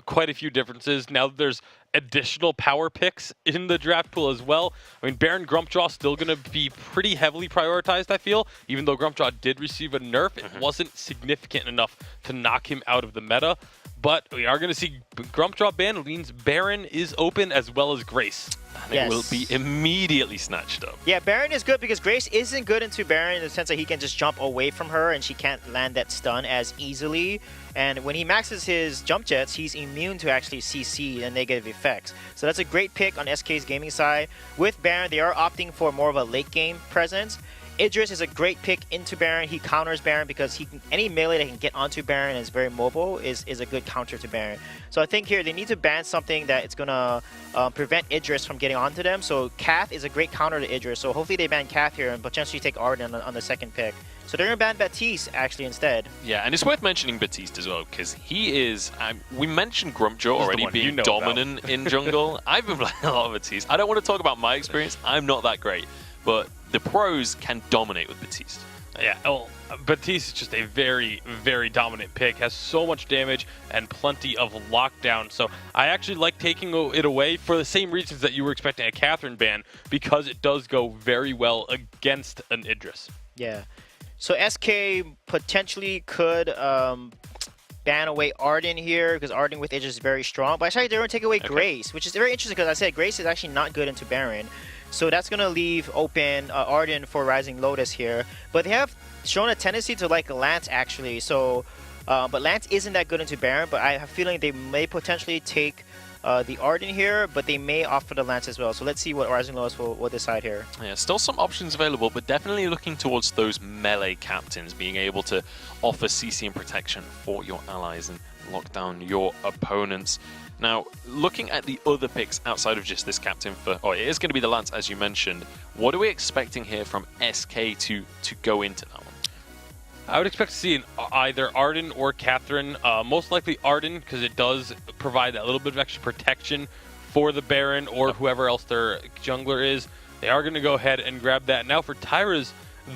quite a few differences. Now there's additional power picks in the draft pool as well. I mean, Baron Grumpjaw still going to be pretty heavily prioritized, I feel. Even though Grumpjaw did receive a nerf, it wasn't significant enough to knock him out of the meta. But we are going to see Grumpjaw ban means Baron is open as well as Grace. And it will be immediately snatched up. Yeah, Baron is good because Grace isn't good into Baron in the sense that he can just jump away from her and she can't land that stun as easily. And when he maxes his jump jets, he's immune to actually CC and negative effects. So that's a great pick on SK's gaming side. With Baron, they are opting for more of a late game presence. Idris is a great pick into Baron. He counters Baron because he can, any melee that can get onto Baron and is very mobile is a good counter to Baron. So I think here they need to ban something that it's going to prevent Idris from getting onto them. So Cath is a great counter to Idris. So hopefully they ban Cath here and potentially take Arden on the second pick. So they're going to ban Baptiste actually instead. Yeah, and it's worth mentioning Baptiste as well because he is... we mentioned Grumpjaw already being dominant in jungle. I've been playing a lot of Baptiste. I don't want to talk about my experience. I'm not that great. But the pros can dominate with Baptiste. Yeah, well, Baptiste is just a very, very dominant pick. Has so much damage and plenty of lockdown. So I actually like taking it away for the same reasons that you were expecting a Catherine ban, because it does go very well against an Idris. Yeah. So SK potentially could ban away Arden here because Arden with Idris is very strong. But actually they're going to take away Grace, which is very interesting because I said Grace is actually not good into Baron. So that's going to leave open Arden for Rising Lotus here. But they have shown a tendency to like Lance actually. So, but Lance isn't that good into Baron, but I have a feeling they may potentially take the Arden here, but they may opt for the Lance as well. So let's see what Rising Lotus will decide here. Yeah, still some options available, but definitely looking towards those melee captains, being able to offer CC and protection for your allies and lock down your opponents. Now, looking at the other picks outside of just this captain for... Oh, it is going to be the Lance, as you mentioned. What are we expecting here from SK to go into that one? I would expect to see either Arden or Catherine. Most likely Arden, because it does provide a little bit of extra protection for the Baron or whoever else their jungler is. They are going to go ahead and grab that. Now for Tyra's,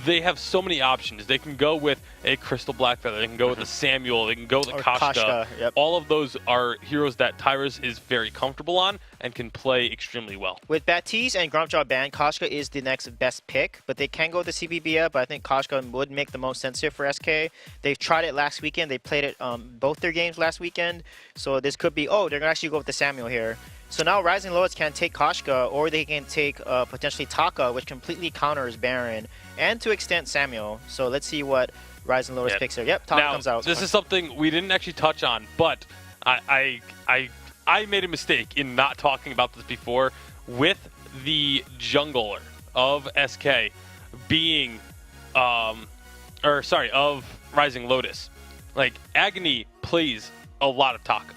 they have so many options. They can go with a Crystal Blackfeather, they can go with a Samuel, they can go with a Koshka. Yep. All of those are heroes that Tyra's is very comfortable on and can play extremely well. With Baptiste and Grumpjaw ban, Koshka is the next best pick, but they can go with the CBBF, but I think Koshka would make the most sense here for SK. They've tried it last weekend. They played it both their games last weekend, so this could be, oh, they're going to actually go with the Samuel here. So now Rising Lotus can take Koshka, or they can take potentially Taka, which completely counters Baron, and to extent Samuel. So let's see what Rising Lotus picks here. Yep, Taka comes out. This is something we didn't actually touch on, but I made a mistake in not talking about this before. With the jungler of SK being, of Rising Lotus, like Agony plays a lot of Taka.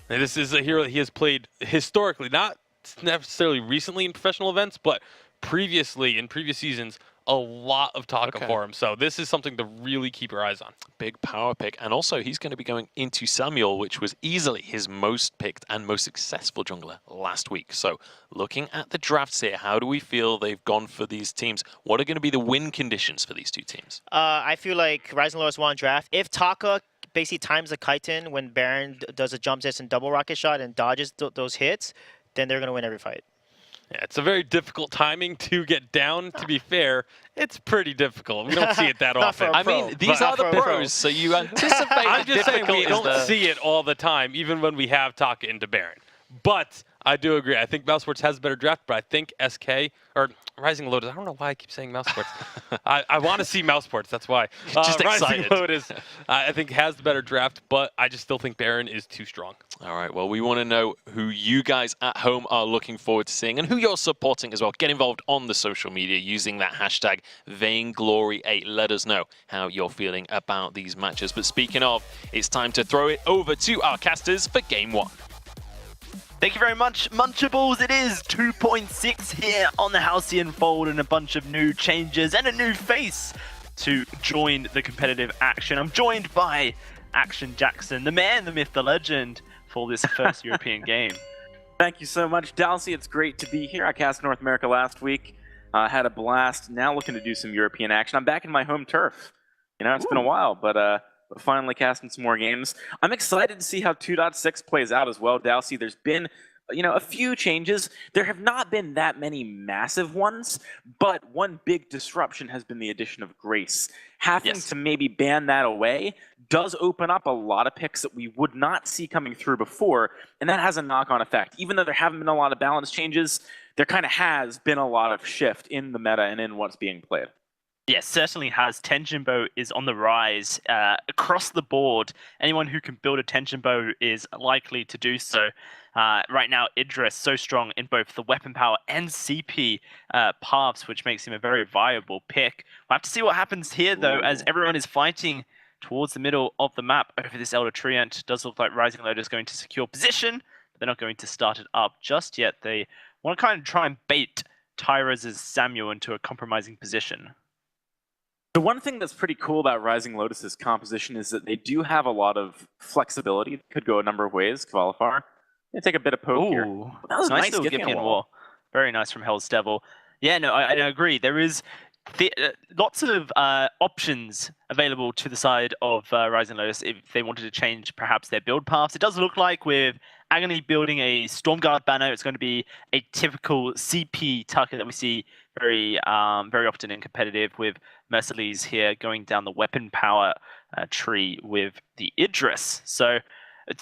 And this is a hero that he has played historically, not necessarily recently in professional events, but previously in previous seasons, a lot of Taka for him. So this is something to really keep your eyes on. Big power pick. And also he's going to be going into Samuel, which was easily his most picked and most successful jungler last week. So looking at the drafts here, how do we feel they've gone for these teams? What are going to be the win conditions for these two teams? I feel like Rising Lotus won draft. If Taka basically times the chitin when Baron does a jump test and double rocket shot and dodges those hits, then they're going to win every fight. Yeah, it's a very difficult timing to get down. To be fair, it's pretty difficult. We don't see it that often. I mean, these are the pros, so you anticipate I'm just saying we don't see it all the time, even when we have Taka into Baron. But I do agree. I think Mouse Sports has a better draft, but I think SK, or Rising Lotus, I don't know why I keep saying Mouse Sports. I want to see Mouse Sports, that's why. Just Rising excited. Lotus, I think, has the better draft, but I just still think Baron is too strong. All right, well, we want to know who you guys at home are looking forward to seeing and who you're supporting as well. Get involved on the social media using that hashtag Vainglory8. Let us know how you're feeling about these matches. But speaking of, it's time to throw it over to our casters for Game 1. Thank you very much, Munchables. It is 2.6 here on the Halcyon Fold and a bunch of new changes and a new face to join the competitive action. I'm joined by Action Jackson, the man, the myth, the legend, for this first European game. Thank you so much, Dalsy. It's great to be here. I cast North America last week. Had a blast. Now looking to do some European action. I'm back in my home turf. You know, it's been a while, but finally casting some more games. I'm excited to see how 2.6 plays out as well, Dalsy. There's been a few changes. There have not been that many massive ones, but one big disruption has been the addition of Grace. Having to maybe ban that away does open up a lot of picks that we would not see coming through before, and that has a knock-on effect. Even though there haven't been a lot of balance changes, there kind of has been a lot of shift in the meta and in what's being played. Yes, certainly has. Tenjinbo is on the rise across the board. Anyone who can build a Tenjinbo is likely to do so. Right now, Idris so strong in both the weapon power and CP paths, which makes him a very viable pick. We'll have to see what happens here, though, as everyone is fighting towards the middle of the map over this Elder Treant. It does look like Rising Lotus is going to secure position, but they're not going to start it up just yet. They want to kind of try and bait Tyra's Samuel into a compromising position. The one thing that's pretty cool about Rising Lotus's composition is that they do have a lot of flexibility. It could go a number of ways. Kvalifar, take a bit of poke here. That was nice little Giphian wall. Very nice from Hell's Devil. Yeah, no, I agree. There is lots of options available to the side of Rising Lotus if they wanted to change perhaps their build paths. It does look like with Agony building a Stormguard banner, it's going to be a typical CP Tucker that we see very often in competitive, with Merciless here going down the weapon power tree with the Idris. So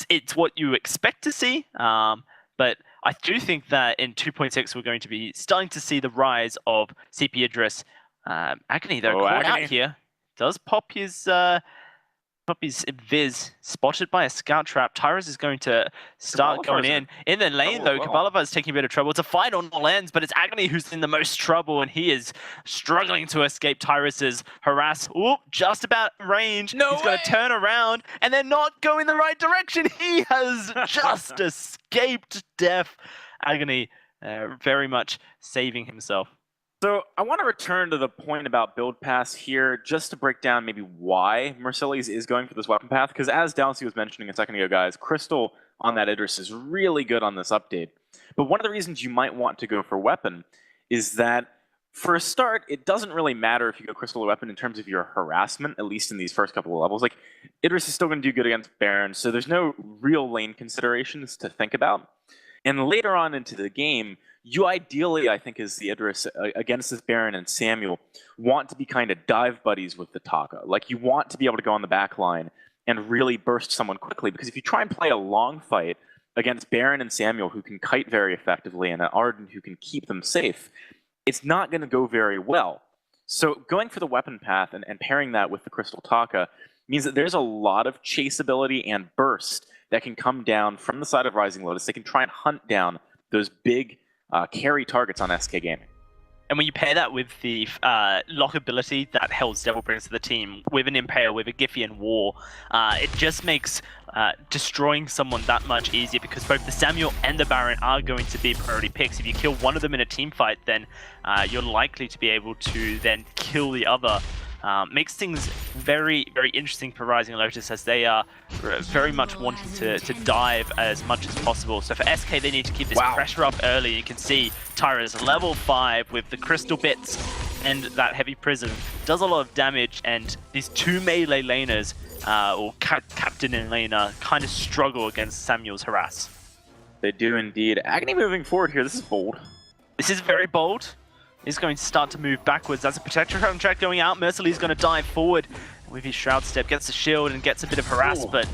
it's what you expect to see, but I do think that in 2.6 we're going to be starting to see the rise of CP Idris. Agony, though, caught out here. Does pop his Viz, spotted by a scout trap. Tyrus is going to start going in. In the lane, though, Kabalava is taking a bit of trouble. It's a fight on all ends, but it's Agony who's in the most trouble, and he is struggling to escape Tyrus's harass. Ooh, just about range. He's going to turn around, and they're not going the right direction. He has just escaped death. Agony very much saving himself. So I want to return to the point about build pass here, just to break down maybe why Merciless is going for this weapon path, because as Dalsy was mentioning a second ago, guys, Crystal on that Idris is really good on this update. But one of the reasons you might want to go for weapon is that, for a start, it doesn't really matter if you go Crystal or weapon in terms of your harassment, at least in these first couple of levels. Like, Idris is still going to do good against Baron, so there's no real lane considerations to think about. And later on into the game, you ideally, I think, as the Idris against this Baron and Samuel, want to be kind of dive buddies with the Taka. Like, you want to be able to go on the back line and really burst someone quickly, because if you try and play a long fight against Baron and Samuel, who can kite very effectively, and an Arden who can keep them safe, it's not going to go very well. So going for the weapon path and pairing that with the Crystal Taka means that there's a lot of chaseability and burst that can come down from the side of Rising Lotus. They can try and hunt down those big carry targets on SK Gaming. And when you pair that with the lockability that Hell's Devil brings to the team, with an Impale, with a Giphian War, it just makes destroying someone that much easier, because both the Samuel and the Baron are going to be priority picks. If you kill one of them in a team fight, then you're likely to be able to then kill the other. Makes things very, very interesting for Rising Lotus, as they are very much wanting to dive as much as possible. So for SK, they need to keep this pressure up early. You can see Tyra's level 5 with the crystal bits and that heavy prism. Does a lot of damage, and these two melee laners, or captain and laner, kind of struggle against Samuel's harass. They do indeed. Agony moving forward here. This is bold. This is very bold. He's going to start to move backwards. That's a Protector contract going out. Merciless is going to dive forward with his Shroud Step, gets the shield and gets a bit of harass, but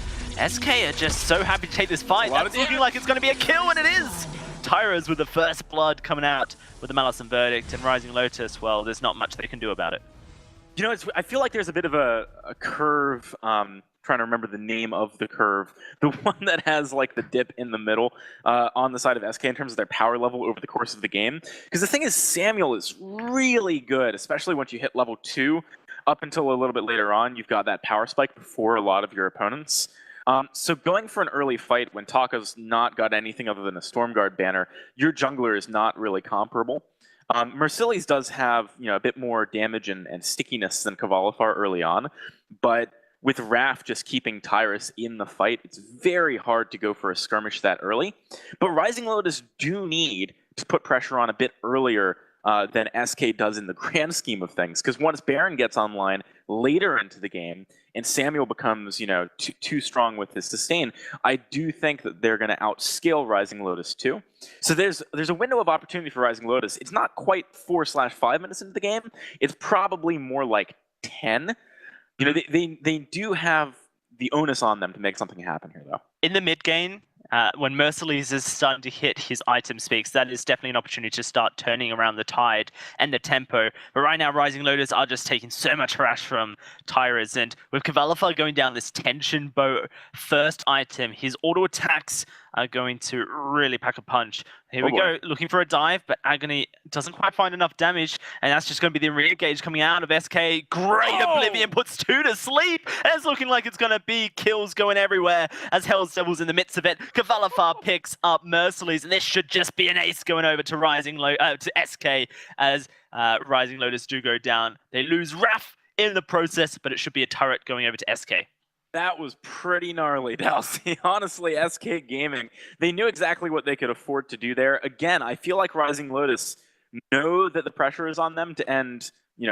SK are just so happy to take this fight. That's looking like it's going to be a kill, and it is! Tyra's with the first blood coming out with the Malice and Verdict, and Rising Lotus, well, there's not much they can do about it. You know, I feel like there's a bit of a curve, trying to remember the name of the curve, the one that has like the dip in the middle on the side of SK in terms of their power level over the course of the game. Because the thing is, Samuel is really good, especially once you hit level 2. Up until a little bit later on, you've got that power spike before a lot of your opponents. So going for an early fight when Taka's not got anything other than a Stormguard banner, your jungler is not really comparable. Merciless does have, a bit more damage and stickiness than Kvalifar early on, but with Raph just keeping Tyrus in the fight, it's very hard to go for a skirmish that early. But Rising Lotus do need to put pressure on a bit earlier than SK does in the grand scheme of things. Because once Baron gets online later into the game and Samuel becomes, too strong with his sustain, I do think that they're going to outscale Rising Lotus too. So there's a window of opportunity for Rising Lotus. It's not quite 4/5 minutes into the game. It's probably more like 10. They do have the onus on them to make something happen here, though. In the mid game, when Merciless is starting to hit his item speaks, that is definitely an opportunity to start turning around the tide and the tempo. But right now, Rising Lotus are just taking so much harass from Tyrus. And with Cavalifar going down this tension bow first item, his auto attacks are going to really pack a punch. Here we go, looking for a dive, but Agony doesn't quite find enough damage, and that's just going to be the re-engage coming out of SK. Great Oblivion puts 2 to sleep, and it's looking like it's going to be kills going everywhere as Hell's Devil's in the midst of it. Cavalifar picks up Merciless, and this should just be an ace going over to to SK as Rising Lotus do go down. They lose Raph in the process, but it should be a turret going over to SK. That was pretty gnarly, Dalsy. Honestly, SK Gaming, they knew exactly what they could afford to do there. Again, I feel like Rising Lotus know that the pressure is on them to end,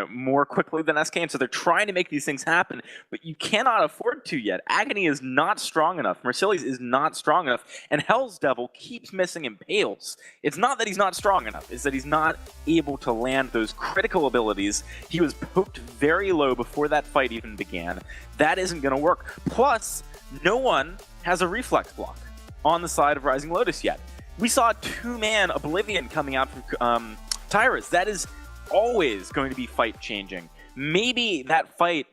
more quickly than SK, and so they're trying to make these things happen, but you cannot afford to yet. Agony is not strong enough. Merciless is not strong enough, and Hell's Devil keeps missing Impales. It's not that he's not strong enough, it's that he's not able to land those critical abilities. He was poked very low before that fight even began. That isn't going to work. Plus, no one has a reflex block on the side of Rising Lotus yet. We saw a 2-man Oblivion coming out from Tyrus. That is always going to be fight changing. Maybe that fight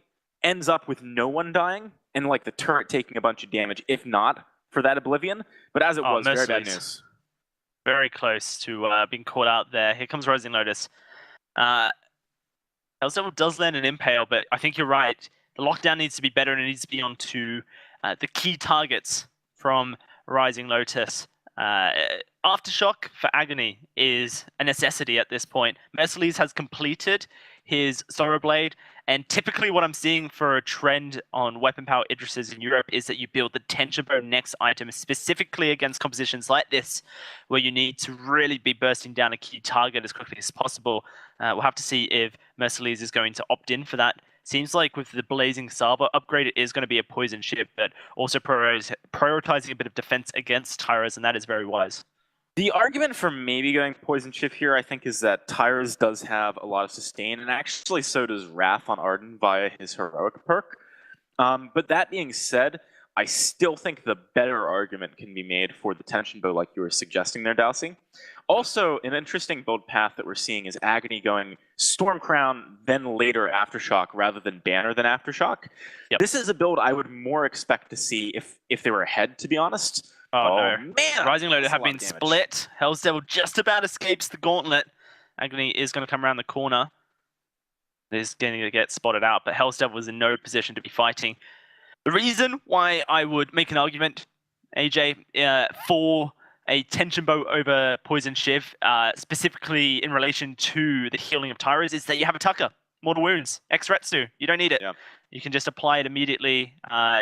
ends up with no one dying and the turret taking a bunch of damage, if not for that Oblivion. But as it was, very bad news. Very close to being caught out there. Here comes Rising Lotus. Hell's Devil does land an Impale, but I think you're right. The lockdown needs to be better, and it needs to be onto the key targets from Rising Lotus. Aftershock for Agony is a necessity at this point. Merciless has completed his Sorrow Blade, and typically what I'm seeing for a trend on weapon power Idrises in Europe is that you build the Tension Bow next item specifically against compositions like this, where you need to really be bursting down a key target as quickly as possible. We'll have to see if Merciless is going to opt in for that. Seems like with the Blazing Saber upgrade, it is going to be a poison ship, but also prioritizing a bit of defense against Tyrus, and that is very wise. The argument for maybe going Poison Shift here, I think, is that Tyrus does have a lot of sustain, and actually so does Wrath on Arden via his Heroic perk. But that being said, I still think the better argument can be made for the Tension Bow like you were suggesting there, Dalsy. Also, an interesting build path that we're seeing is Agony going Stormcrown, then later Aftershock, rather than Banner then Aftershock. Yep. This is a build I would more expect to see if they were ahead, to be honest. Oh no. Man! Rising Lotus have been split. Hell's Devil just about escapes the gauntlet. Agony is going to come around the corner. He's going to get spotted out, but Hell's Devil was in no position to be fighting. The reason why I would make an argument, AJ, for a Tension Bow over Poison Shiv, specifically in relation to the healing of Tyrus, is that you have a Tucker. Mortal Wounds, X-Retsu. You don't need it. Yeah. You can just apply it immediately.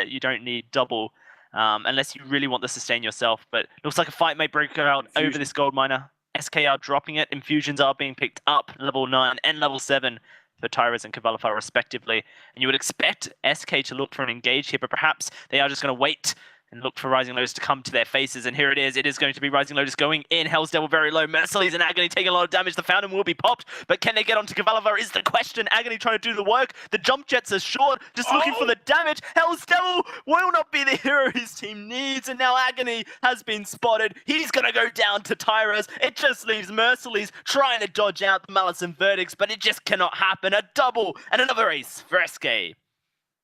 You don't need double. Unless you really want to sustain yourself. But looks like a fight may break out over this gold miner. SK are dropping it. Infusions are being picked up, level 9 and level 7 for Tyrus and Cavalifar respectively. And you would expect SK to look for an engage here, but perhaps they are just going to wait and look for Rising Lotus to come to their faces. And here it is. It is going to be Rising Lotus going in. Hell's Devil very low. Merciless and Agony taking a lot of damage. The Fountain will be popped, but can they get onto Cavalifar is the question. Agony trying to do the work. The jump jets are short, just looking for the damage. Hell's Devil will not be the hero his team needs, and now Agony has been spotted. He's going to go down to Tyrus. It just leaves Merciless trying to dodge out the Malice and Verdicts, but it just cannot happen. A double and another ace for SK.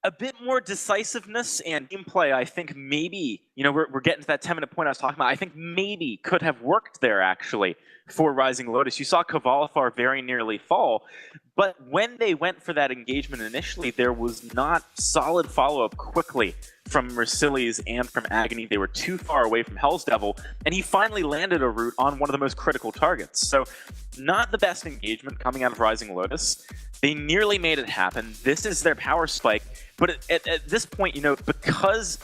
A bit more decisiveness and gameplay, I think maybe, we're getting to that 10-minute point I was talking about. I think maybe could have worked there, actually, for Rising Lotus. You saw Cavalifar very nearly fall, but when they went for that engagement initially, there was not solid follow-up quickly from Merciless and from Agony. They were too far away from Hell's Devil, and he finally landed a root on one of the most critical targets. So, not the best engagement coming out of Rising Lotus. They nearly made it happen. This is their power spike. But at this point, because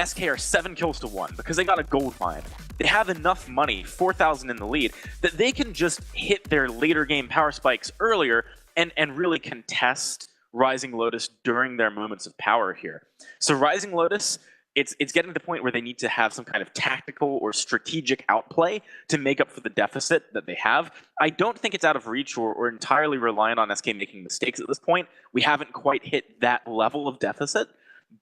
SK are 7 kills to 1, because they got a gold mine, they have enough money, 4,000 in the lead, that they can just hit their later game power spikes earlier and really contest Rising Lotus during their moments of power here. So Rising Lotus, it's getting to the point where they need to have some kind of tactical or strategic outplay to make up for the deficit that they have. I don't think it's out of reach or entirely reliant on SK making mistakes at this point. We haven't quite hit that level of deficit,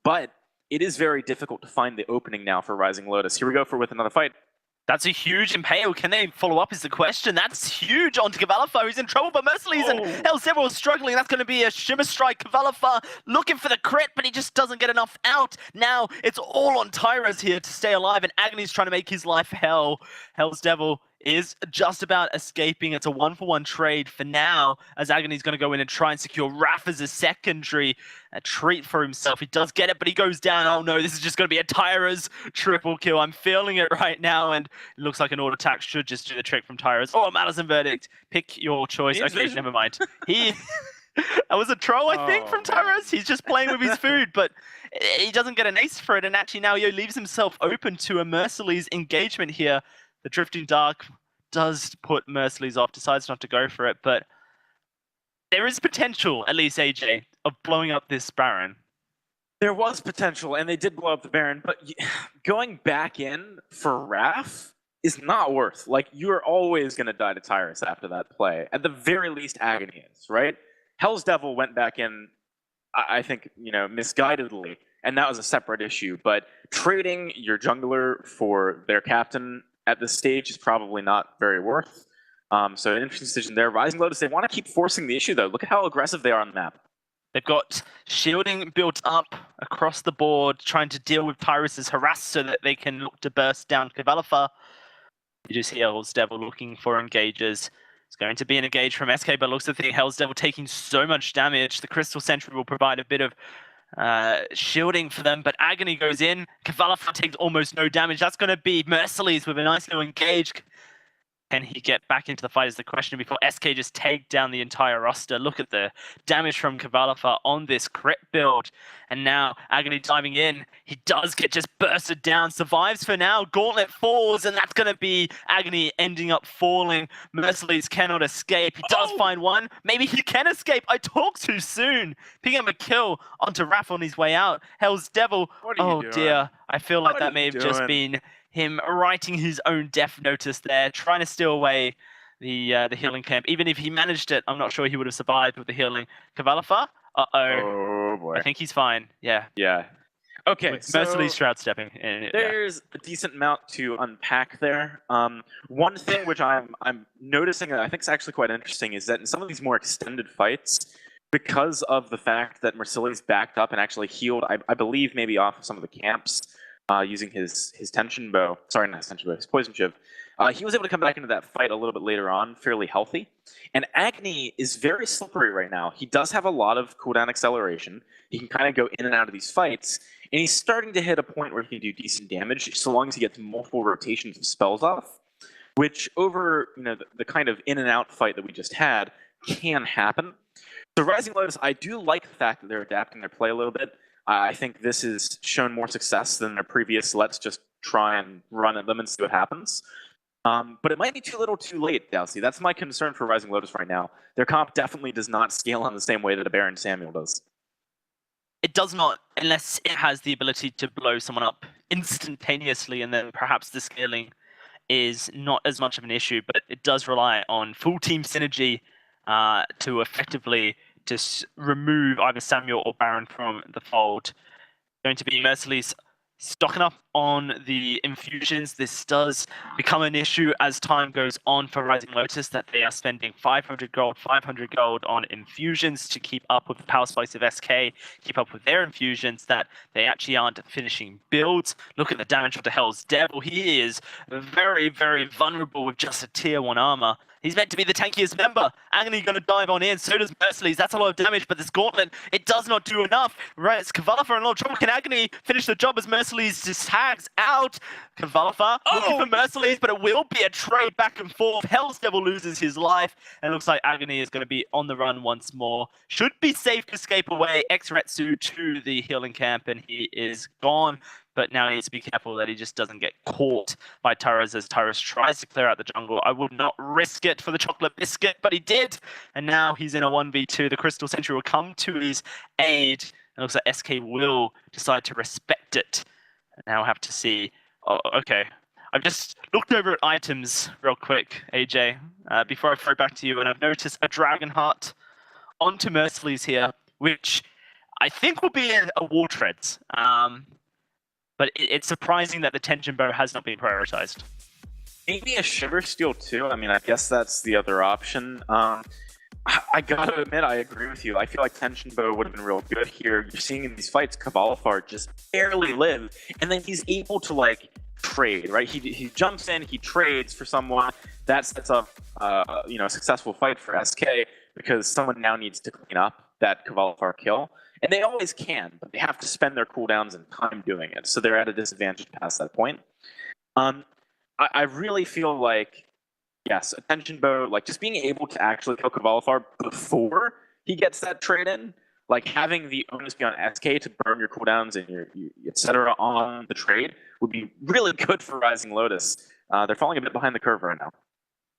but it is very difficult to find the opening now for Rising Lotus. Here we go with another fight. That's a huge impale. Can they follow up is the question. That's huge onto Cavalifa, who's in trouble, but Merciless and Hell's struggling. That's going to be a Shimmer Strike. Cavalifa looking for the crit, but he just doesn't get enough out. Now it's all on Tyras here to stay alive, and Agony's trying to make his life hell. Hell's Devil is just about escaping. It's a 1-for-1 trade for now, as Agony's going to go in and try and secure Raph as a secondary treat for himself. He does get it, but he goes down. Oh no, this is just going to be a Tyra's triple kill. I'm feeling it right now, and it looks like an auto attack should just do the trick from Tyra's. Oh, Madison Verdict. Pick your choice. Okay, never mind. That was a troll, I think, from Tyra's. He's just playing with his food, but he doesn't get an ace for it, and actually now he leaves himself open to a Merciless engagement here. The Drifting Dark does put Merciless off, decides not to go for it, but there is potential, at least AJ, of blowing up this Baron. There was potential, and they did blow up the Baron, but going back in for Raph is not worth. Like, you're always going to die to Tyrus after that play. At the very least, Agony is, right? Hell's Devil went back in, I think, misguidedly, and that was a separate issue, but trading your jungler for their captain at this stage is probably not very worth. So an interesting decision there. Rising Lotus, they want to keep forcing the issue, though. Look at how aggressive they are on the map. They've got shielding built up across the board, trying to deal with Tyrus's harass so that they can look to burst down Cavalifa. You just see Hell's Devil looking for engages. It's going to be an engage from SK, but looks like Hell's Devil taking so much damage. The Crystal Sentry will provide a bit of shielding for them, but Agony goes in. Cavalifa takes almost no damage. That's going to be Merciless with a nice little engage. Can he get back into the fight is the question before SK just take down the entire roster. Look at the damage from Cavalifa on this crit build. And now Agony diving in. He does get just bursted down. Survives for now. Gauntlet falls, and that's going to be Agony ending up falling. Merciless cannot escape. He does find one. Maybe he can escape. I talk too soon. Picking up a kill onto Raph on his way out. Hell's Devil. Oh dear. I feel like that may have just been him writing his own death notice there, trying to steal away the healing camp. Even if he managed it, I'm not sure he would have survived with the healing. Cavalifa? Oh boy. I think he's fine. Yeah. Yeah. Okay. With Merciless Shroud stepping in. There's a decent amount to unpack there. One thing which I'm noticing that I think is actually quite interesting is that in some of these more extended fights, because of the fact that Merciless backed up and actually healed, I believe maybe off of some of the camps, using his tension bow. Sorry, not his tension bow, his poison shiv. He was able to come back into that fight a little bit later on, fairly healthy. And Agony is very slippery right now. He does have a lot of cooldown acceleration. He can kind of go in and out of these fights. And he's starting to hit a point where he can do decent damage, so long as he gets multiple rotations of spells off. Which over the kind of in and out fight that we just had can happen. So Rising Lotus, I do like the fact that they're adapting their play a little bit. I think this has shown more success than their previous let's just try and run at them and see what happens. But it might be too little too late, Dowsey. That's my concern for Rising Lotus right now. Their comp definitely does not scale on the same way that a Baron Samuel does. It does not, unless it has the ability to blow someone up instantaneously, and then perhaps the scaling is not as much of an issue, but it does rely on full team synergy to effectively just remove either Samuel or Baron from the fold. Going to be Merciless stocking up on the infusions. This does become an issue as time goes on for Rising Lotus, that they are spending 500 gold on infusions to keep up with the power spikes of SK, keep up with their infusions, that they actually aren't finishing builds. Look at the damage onto Hell's Devil. He is very, very vulnerable with just a tier 1 armor. He's meant to be the tankiest member. Agony going to dive on in. So does Merciless. That's a lot of damage, but this Gauntlet, it does not do enough. Right, it's Cavalifa in a lot of trouble. Can Agony finish the job as Merciless just tags out? Cavalifa looking for Merciless, but it will be a trade back and forth. Hell's Devil loses his life, and it looks like Agony is going to be on the run once more. Should be safe to escape away. X-Retsu to the healing camp, and he is gone. but now he needs to be careful that he just doesn't get caught by Tyrus as Tyrus tries to clear out the jungle. I would not risk it for the chocolate biscuit, but he did, and now he's in a 1v2. The Crystal Sentry will come to his aid, and it looks like SK will decide to respect it. Now I have to see. Oh, okay. I've just looked over at items real quick, AJ, before I throw back to you, and I've noticed a Dragon Heart onto Merciless here, which I think will be a War Treads. But it's surprising that the Tension Bow has not been prioritized. Maybe a Shiver Steel too. I mean, I guess that's the other option. I gotta admit, I agree with you. I feel like Tension Bow would have been real good here. You're seeing in these fights, Cavalifar just barely live, and then he's able to like trade, right? He jumps in, he trades for someone. That sets up, a successful fight for SK because someone now needs to clean up that Cavalifar kill. And they always can, but they have to spend their cooldowns and time doing it, so they're at a disadvantage past that point. I really feel like, yes, a Tension Bow, like just being able to actually kill Cavalifar before he gets that trade in, like having the onus be on SK to burn your cooldowns and your etc. on the trade would be really good for Rising Lotus. They're falling a bit behind the curve right now.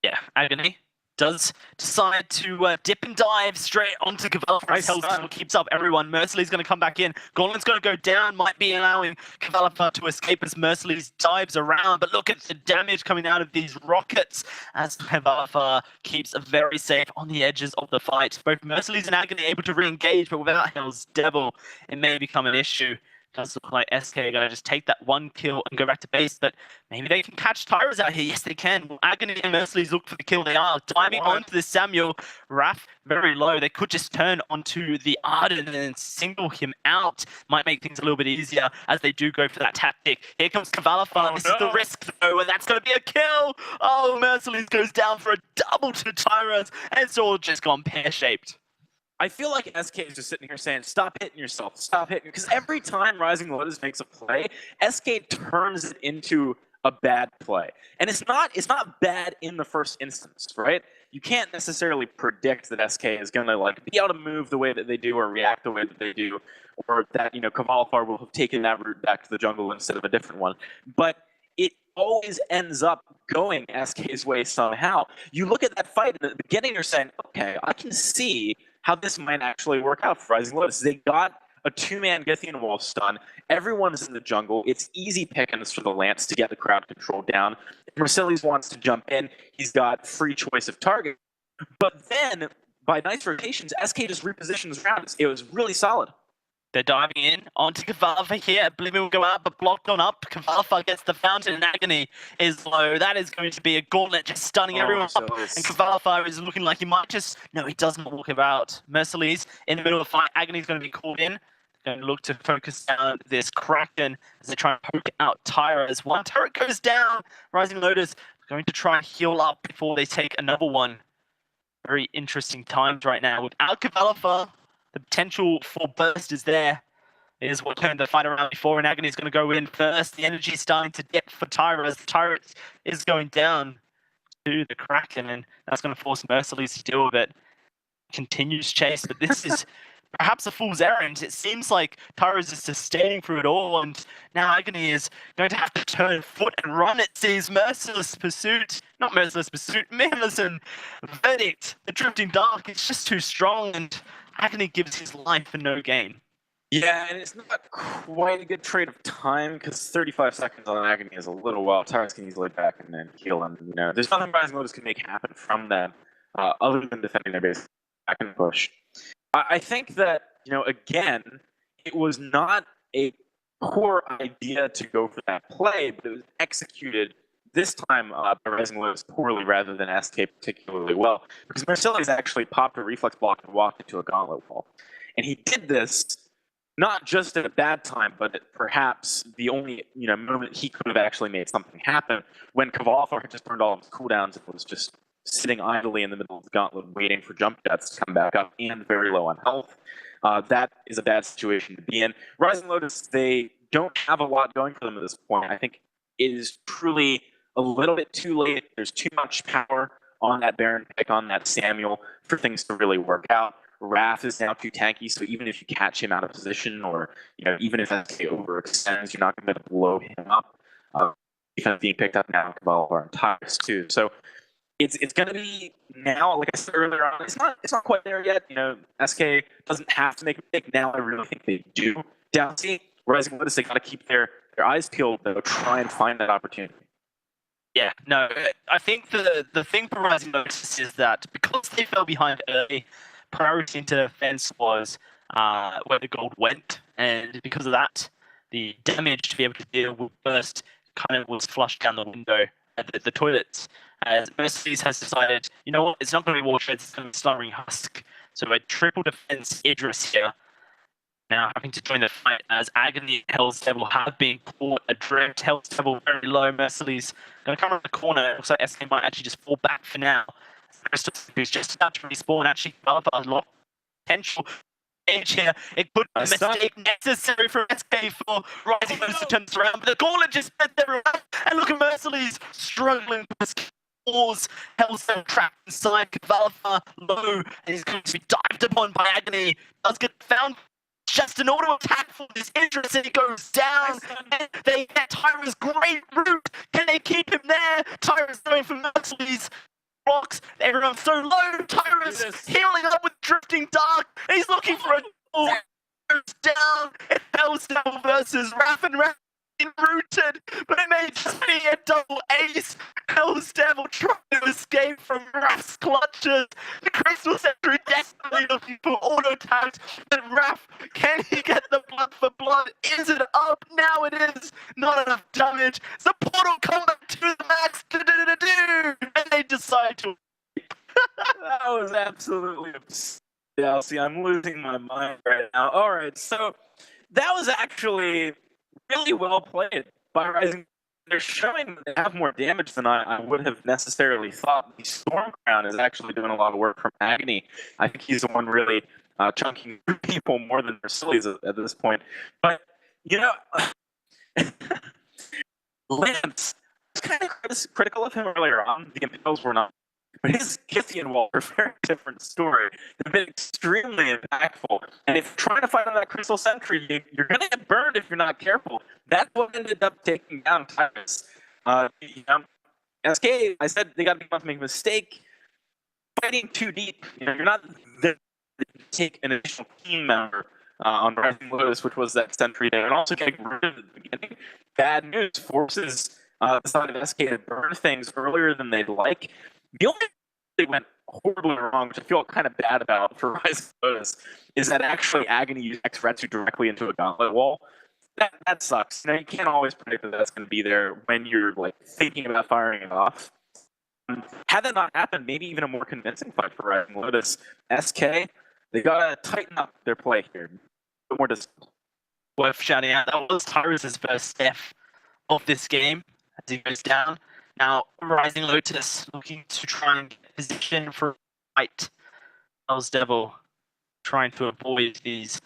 Yeah, Agony does decide to dip and dive straight onto Cavalifar's health. Keeps up everyone. Merciless going to come back in. Gauntlet's going to go down. Might be allowing Cavalifar to escape as Merciless dives around. But look at the damage coming out of these rockets as Cavalifar keeps very safe on the edges of the fight. Both Merciless and Agony able to re-engage, but without Hell's Devil, it may become an issue. Does look like SK are going to just take that one kill and go back to base, but maybe they can catch Tyrus out here. Yes, they can. Well, Agony and Merciless look for the kill. They are diving onto the Samuel. Wrath very low. They could just turn onto the Arden and then single him out. Might make things a little bit easier as they do go for that tactic. Here comes Cavalifar. This is the risk, though, and that's going to be a kill. Oh, Merciless goes down for a double to Tyrus, and it's all just gone pear-shaped. I feel like SK is just sitting here saying, stop hitting yourself, stop hitting, because every time Rising Lotus makes a play, SK turns it into a bad play. And it's not bad in the first instance, right? You can't necessarily predict that SK is going to like be able to move the way that they do or react the way that they do, or that, Cavalifar will have taken that route back to the jungle instead of a different one. But it always ends up going SK's way somehow. You look at that fight in the beginning, you're saying, okay, I can see how this might actually work out for Rising Lotus. They got a two-man Gythian Wolf stun. Everyone's in the jungle. It's easy pickings for the Lance to get the crowd control down. Merciless wants to jump in. He's got free choice of target. But then, by nice rotations, SK just repositions around. It was really solid. They're diving in onto Cavalifar here. Oblivion will go out, but blocked on up. Cavalifar gets the fountain, and Agony is low. That is going to be a gauntlet just stunning everyone up. And Cavalifar is looking like he might just... No, he does not walk about. Merciless in the middle of the fight. Agony is going to be called in. Going to look to focus down this Kraken as they try and poke out Tyrus. One turret goes down. Rising Lotus going to try and heal up before they take another one. Very interesting times right now. Without Cavalifar, the potential for burst is there. It is what turned the fight around before, and Agony is going to go in first. The energy is starting to dip for Tyrus. Tyrus is going down to the Kraken, and that's going to force Merciless to deal with it. Continues chase, but this is perhaps a fool's errand. It seems like Tyrus is sustaining through it all, and now Agony is going to have to turn foot and run. It sees Merciless Pursuit. Not Merciless Pursuit, Manlison Verdict. The Drifting Dark is just too strong, and Agony gives his life for no gain. Yeah, and it's not quite a good trade of time because 35 seconds on Agony is a little while. Tyrus can easily back and then heal him. There's nothing Rising Lotus can make happen from that other than defending their base back and push. I think that, again, it was not a poor idea to go for that play, but it was executed this time by Rising Lotus poorly rather than SK particularly well. Because Merciless actually popped a reflex block and walked into a gauntlet wall. And he did this not just at a bad time, but at perhaps the only moment he could have actually made something happen when Cavalifar had just burned all of his cooldowns and was just sitting idly in the middle of the gauntlet waiting for jump jets to come back up and very low on health. That is a bad situation to be in. Rising Lotus, they don't have a lot going for them at this point. I think it is truly a little bit too late. There's too much power on that Baron pick, on that Samuel, for things to really work out. Raph is now too tanky, so even if you catch him out of position, or even if SK overextends, you're not going to blow him up. Defense being picked up now, Cavalvar and Tyrus too. So it's going to be now, like I said earlier on, it's not quite there yet. SK doesn't have to make a mistake. Now I really think they do. Downsy, Rising Lotus, they got to keep their eyes peeled though, try and find that opportunity. Yeah, no, I think the thing for Rising Lotus is that because they fell behind early, priority into defense was where the gold went, and because of that, the damage to be able to deal with burst kind of was flushed down the window at the toilets. As Mercedes has decided, you know what, it's not going to be Water, it's going to be Slumbering Husk. So a triple defense Idris here, now having to join the fight as Agony and Hell's Devil have been caught adrift. Hell's Devil very low, Mercedes going to come around the corner. It looks like SK might actually just fall back for now. Crystal, who's just about to respawn, actually above a lot of potential edge here. It could be a mistake necessary for SK for Rising Lotus to turn this around, but the gauntlet just spent everyone. And look at Mercedes struggling to pause. Hell's Devil trapped inside. Cavalifar low, and he's going to be dived upon by Agony. Does get found. Just an auto attack for this interest, and he goes down. And they get Tyra's great route. Can they keep him there? Tyra's going for Mercedes. Blocks. Everyone's so low. Tyra's healing up with Drifting Dark. He's looking for a goal. Down. It's Hell's Devil versus Raph, and Raph rooted, but it may just be a double ace. Hell's Devil trying to escape from Raph's clutches. The Crystal Sentry desperately looking for auto tags, but Raph, can he get the blood for blood? Is it up? Now it is. Not enough damage. It's the portal combat to the max. And they decide to. That was absolutely absurd. Yeah, see, I'm losing my mind right now. All right, so that was actually really well played by Rising. They're showing that they have more damage than I would have necessarily thought. The Storm Crown is actually doing a lot of work from Agony. I think he's the one really chunking people more than Mercedes at this point. But, Lance was kind of critical of him earlier on. The Impels were not. But his Scythian wall are a very different story. They've been extremely impactful. And if you're trying to fight on that Crystal Sentry, you're going to get burned if you're not careful. That's what ended up taking down Tyrus. SK, I said they got to be able to make a mistake. Fighting too deep, you're not there to take an additional team member on Rising Lotus, which was that Sentry there, and also getting rid of it at the beginning. Bad news forces the side of SK to burn things earlier than they'd like. The only thing that went horribly wrong, which I feel kind of bad about for Rising Lotus, is that actually Agony used X-Retsu directly into a gauntlet wall. That sucks. You can't always predict that that's going to be there when you're thinking about firing it off. Had that not happened, maybe even a more convincing fight for Rising Lotus. SK, they got to tighten up their play here. A bit more discipline. Worth shouting out, that was Tyrus' first step of this game as he goes down. Now, Rising Lotus looking to try and get position for a fight. Hell's Devil trying to avoid these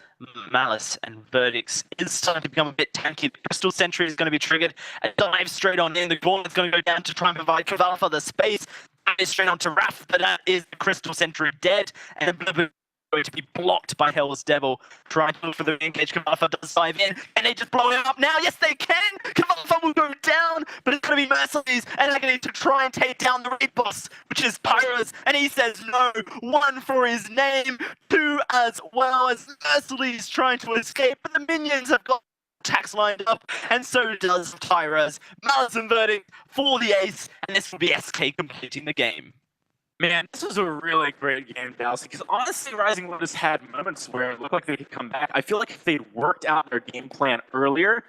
malice and verdicts. It's starting to become a bit tanky. The Crystal Sentry is going to be triggered. A dive straight on in. The Gauntlet's going to go down to try and provide Cavalifar the space. Dive straight on to Raph, but that is the Crystal Sentry dead. And going to be blocked by Hell's Devil. Trying to look for the re-engage. Cavalifar does dive in. And they just blow him up now. Yes, they can. Cavalifar will go down, but it's going to be Mercedes and Agony to try and take down the raid boss, which is Pyros. And he says no. 1 for his name. 2 as well, as Mercedes trying to escape. But the minions have got attacks lined up, and so does Tyros. Malice and Verdict for the ace, and this will be SK completing the game. Man, this was a really great game, Dallas, because honestly, Rising Lotus had moments where it looked like they could come back. I feel like if they'd worked out their game plan earlier,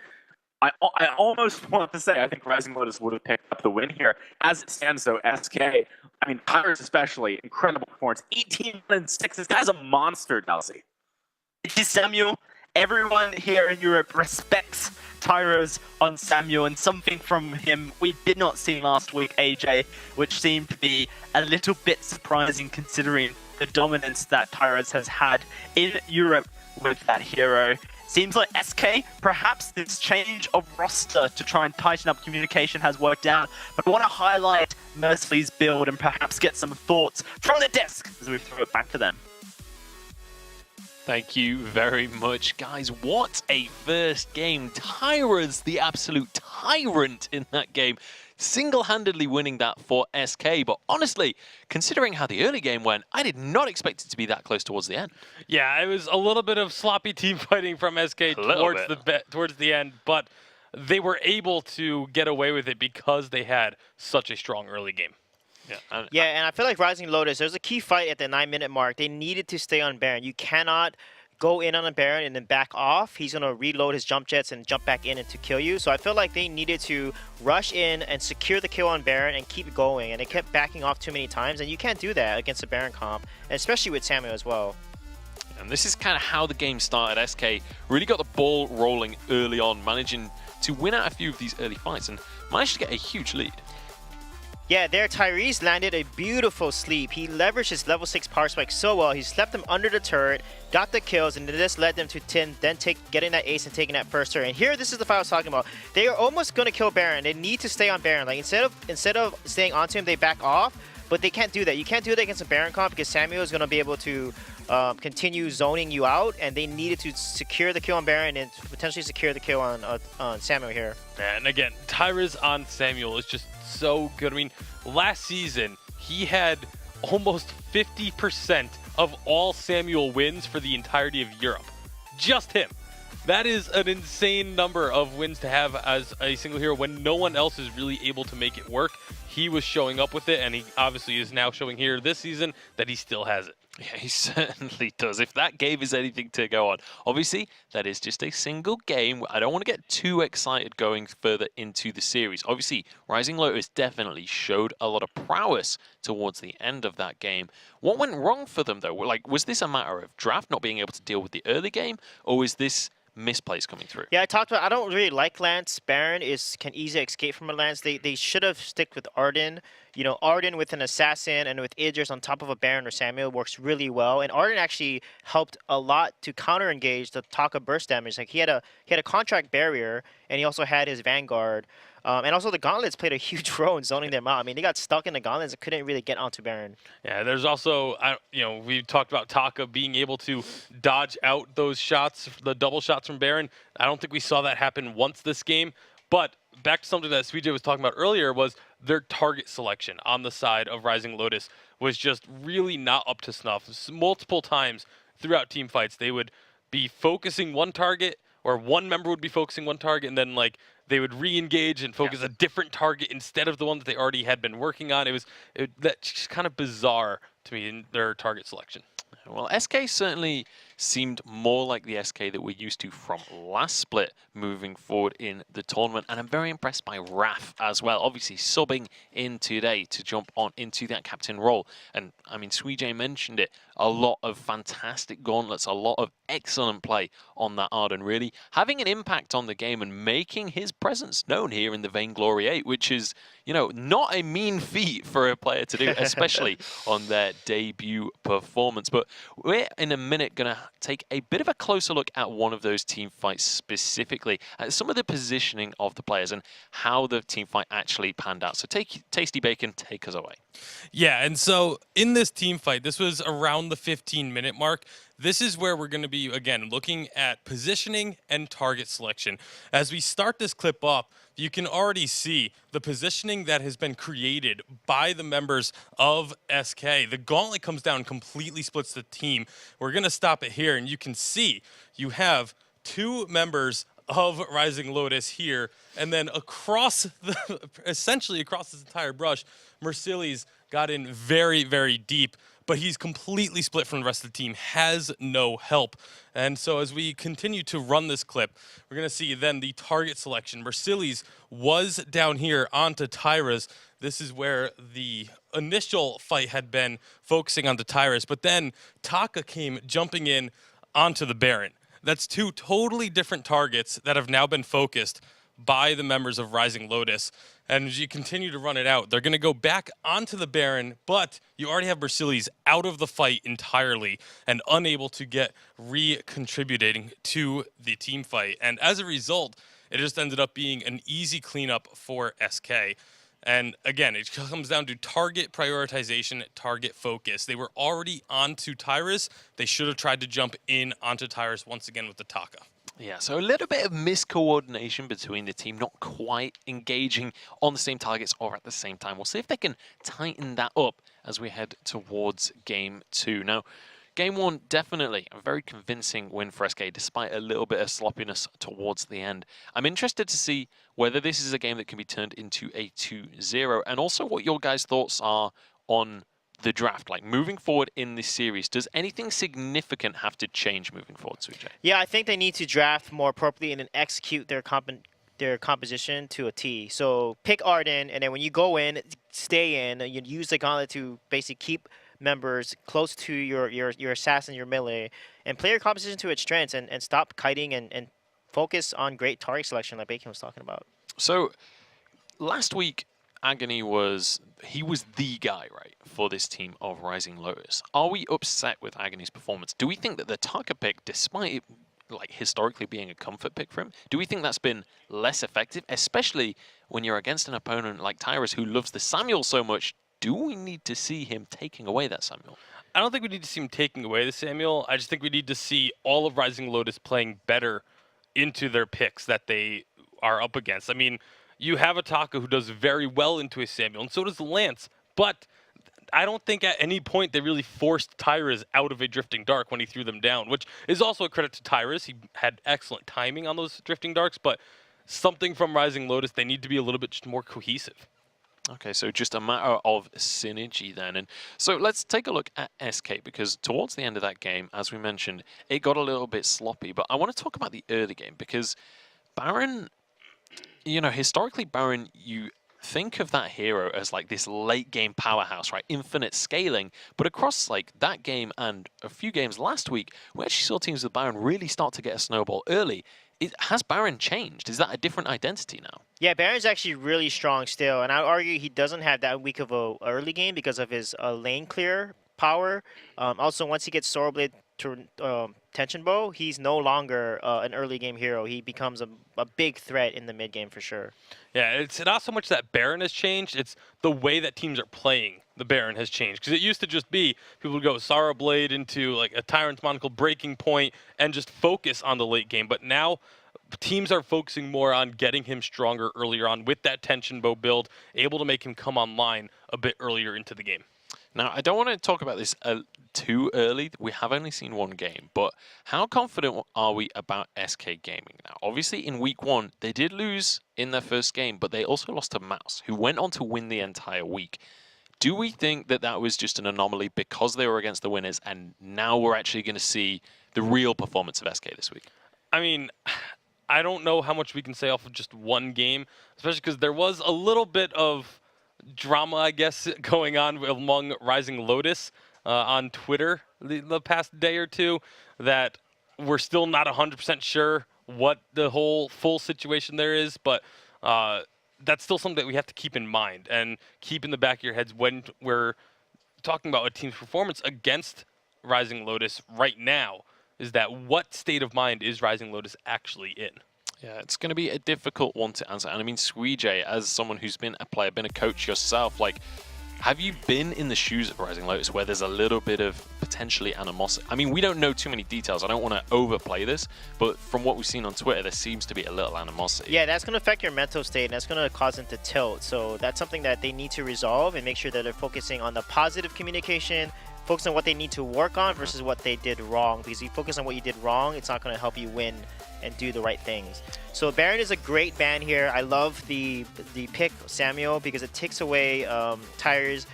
I almost want to say I think Rising Lotus would have picked up the win here. As it stands, though, SK, I mean, Tyrus especially, incredible performance. 18-6. This guy's a monster, Dalsy. It is Samuel. Everyone here in Europe respects Tyros on Samuel, and something from him we did not see last week, AJ, which seemed to be a little bit surprising considering the dominance that Tyros has had in Europe with that hero. Seems like SK, perhaps this change of roster to try and tighten up communication has worked out, but I want to highlight Merciless's build and perhaps get some thoughts from the desk as we throw it back to them. Thank you very much, guys. What a first game. Tyra's the absolute tyrant in that game, single-handedly winning that for SK. But honestly, considering how the early game went, I did not expect it to be that close towards the end. Yeah, it was a little bit of sloppy team fighting from SK towards the end, but they were able to get away with it because they had such a strong early game. Yeah, and I feel like Rising Lotus, there's a key fight at the 9-minute mark. They needed to stay on Baron. You cannot go in on a Baron and then back off. He's going to reload his jump jets and jump back in and to kill you. So I feel like they needed to rush in and secure the kill on Baron and keep going. And they kept backing off too many times. And you can't do that against a Baron comp, and especially with Samuel as well. And this is kind of how the game started. SK really got the ball rolling early on, managing to win out a few of these early fights and managed to get a huge lead. Yeah, there Tyrese landed a beautiful sleep. He leveraged his level 6 power spike so well. He slept them under the turret, got the kills, and this led them to 10, then getting that ace and taking that first turret. And here, this is the fight I was talking about. They are almost going to kill Baron. They need to stay on Baron. Like instead of staying onto him, they back off. But they can't do that. You can't do that against a Baron comp because Samuel is going to be able to continue zoning you out, and they needed to secure the kill on Baron and potentially secure the kill on Samuel here. And again, Tyra's on Samuel is just so good. I mean, last season, he had almost 50% of all Samuel wins for the entirety of Europe. Just him. That is an insane number of wins to have as a single hero when no one else is really able to make it work. He was showing up with it, and he obviously is now showing here this season that he still has it. Yeah, he certainly does. If that gave us anything to go on. Obviously, that is just a single game. I don't want to get too excited going further into the series. Obviously, Rising Lotus definitely showed a lot of prowess towards the end of that game. What went wrong for them, though? Like, was this a matter of draft not being able to deal with the early game, or was this misplays coming through? Yeah, I talked about I don't really like Lance. Baron can easily escape from a Lance. They should have stick with Arden. You know, Arden with an Assassin and with Idris on top of a Baron or Samuel works really well. And Arden actually helped a lot to counter-engage the Taka burst damage. Like he had a contract barrier, and he also had his Vanguard. And also the Gauntlets played a huge role in zoning them out. I mean, they got stuck in the Gauntlets and couldn't really get onto Baron. Yeah, there's also, we talked about Taka being able to dodge out those shots, the double shots from Baron. I don't think we saw that happen once this game. But back to something that SVJ was talking about earlier was their target selection on the side of Rising Lotus was just really not up to snuff. Multiple times throughout team fights, they would be focusing one target, or one member would be focusing one target, and then like they would re-engage and focus a different target instead of the one that they already had been working on. That's just kind of bizarre to me in their target selection. Well, SK certainly seemed more like the SK that we're used to from last split moving forward in the tournament. And I'm very impressed by Raph as well. Obviously, subbing in today to jump on into that captain role. And, I mean, Sweej mentioned it. A lot of fantastic gauntlets, a lot of excellent play on that Arden, really having an impact on the game and making his presence known here in the Vainglory8, which is, not a mean feat for a player to do, especially on their debut performance. But we're in a minute going to take a bit of a closer look at one of those team fights specifically, at some of the positioning of the players and how the team fight actually panned out. So Tasty Bacon, take us away. Yeah, and so in this team fight, this was around the 15-minute mark. This is where we're going to be, again, looking at positioning and target selection. As we start this clip up, you can already see the positioning that has been created by the members of SK. The gauntlet comes down, completely splits the team. We're going to stop it here, and you can see you have two members of Rising Lotus here, and then essentially across this entire brush, Mercilli's got in very, very deep, but he's completely split from the rest of the team, has no help. And so as we continue to run this clip, we're going to see then the target selection. Mercilli's was down here onto Tyra's. This is where the initial fight had been focusing on the Tyra's, but then Taka came jumping in onto the Baron. That's two totally different targets that have now been focused by the members of Rising Lotus. And as you continue to run it out, they're going to go back onto the Baron, but you already have Mercilli's out of the fight entirely and unable to get re-contributing to the team fight. And as a result, it just ended up being an easy cleanup for SK. And again, it comes down to target prioritization, target focus. They were already onto Tyrus. They should have tried to jump in onto Tyrus once again with the Taka. Yeah, so a little bit of miscoordination between the team, not quite engaging on the same targets or at the same time. We'll see if they can tighten that up as we head towards Game 2. Now, Game 1, definitely a very convincing win for SK, despite a little bit of sloppiness towards the end. I'm interested to see whether this is a game that can be turned into a 2-0, and also what your guys' thoughts are on the draft. Like, moving forward in this series, does anything significant have to change moving forward, Suijay? Yeah, I think they need to draft more appropriately and then execute their composition to a T. So pick Arden, and then when you go in, stay in. You use the gauntlet to basically keep members close to your assassin, your melee, and play your composition to its strengths, and stop kiting and focus on great target selection like Bacon was talking about. So last week, Agony was the guy, right, for this team of Rising Lotus. Are we upset with Agony's performance? Do we think that the Taka pick, despite it, like, historically being a comfort pick for him, do we think that's been less effective, especially when you're against an opponent like Tyrus who loves the Samuel so much? Do we need to see him taking away that Samuel? I don't think we need to see him taking away the Samuel. I just think we need to see all of Rising Lotus playing better into their picks that they are up against. I mean, you have a Taka who does very well into a Samuel, and so does Lance. But I don't think at any point they really forced Tyrus out of a Drifting Dark when he threw them down, which is also a credit to Tyrus. He had excellent timing on those Drifting Darks, but something from Rising Lotus, they need to be a little bit just more cohesive. Okay, so just a matter of synergy then. And so let's take a look at SK, because towards the end of that game, as we mentioned, it got a little bit sloppy. But I want to talk about the early game, because Baron, you know, historically Baron, you think of that hero as like this late game powerhouse, right? Infinite scaling. But across like that game and a few games last week, we actually saw teams with Baron really start to get a snowball early. Has Baron changed? Is that a different identity now? Yeah, Baron's actually really strong still, and I would argue he doesn't have that weak of a early game because of his lane clear power. Also, once he gets Soulblade to Tension Bow, he's no longer an early game hero. He becomes a big threat in the mid game for sure. Yeah, it's not so much that Baron has changed, it's the way that teams are playing the Baron has changed. Because it used to just be people would go Sorrow Blade into like a Tyrant's Monocle breaking point and just focus on the late game. But now teams are focusing more on getting him stronger earlier on with that Tension Bow build, able to make him come online a bit earlier into the game. Now, I don't want to talk about this too early. We have only seen one game, but how confident are we about SK Gaming now? Obviously, in week 1, they did lose in their first game, but they also lost to Mouse, who went on to win the entire week. Do we think that that was just an anomaly because they were against the winners, and now we're actually going to see the real performance of SK this week? I mean, I don't know how much we can say off of just one game, especially because there was a little bit of drama, I guess, going on among Rising Lotus on Twitter the past day or two that we're still not 100% sure what the whole full situation there is, but that's still something that we have to keep in mind and keep in the back of your heads when we're talking about a team's performance against Rising Lotus right now, is that what state of mind is Rising Lotus actually in? Yeah, it's going to be a difficult one to answer. And I mean, Suijay, as someone who's been a player, been a coach yourself, like, have you been in the shoes of Rising Lotus where there's a little bit of potentially animosity? I mean, we don't know too many details. I don't want to overplay this, but from what we've seen on Twitter, there seems to be a little animosity. Yeah, that's going to affect your mental state, and that's going to cause them to tilt. So that's something that they need to resolve and make sure that they're focusing on the positive communication, focus on what they need to work on versus what they did wrong. Because if you focus on what you did wrong, it's not going to help you win and do the right things. So Baron is a great ban here. I love the pick Samuel because it takes away Tyre's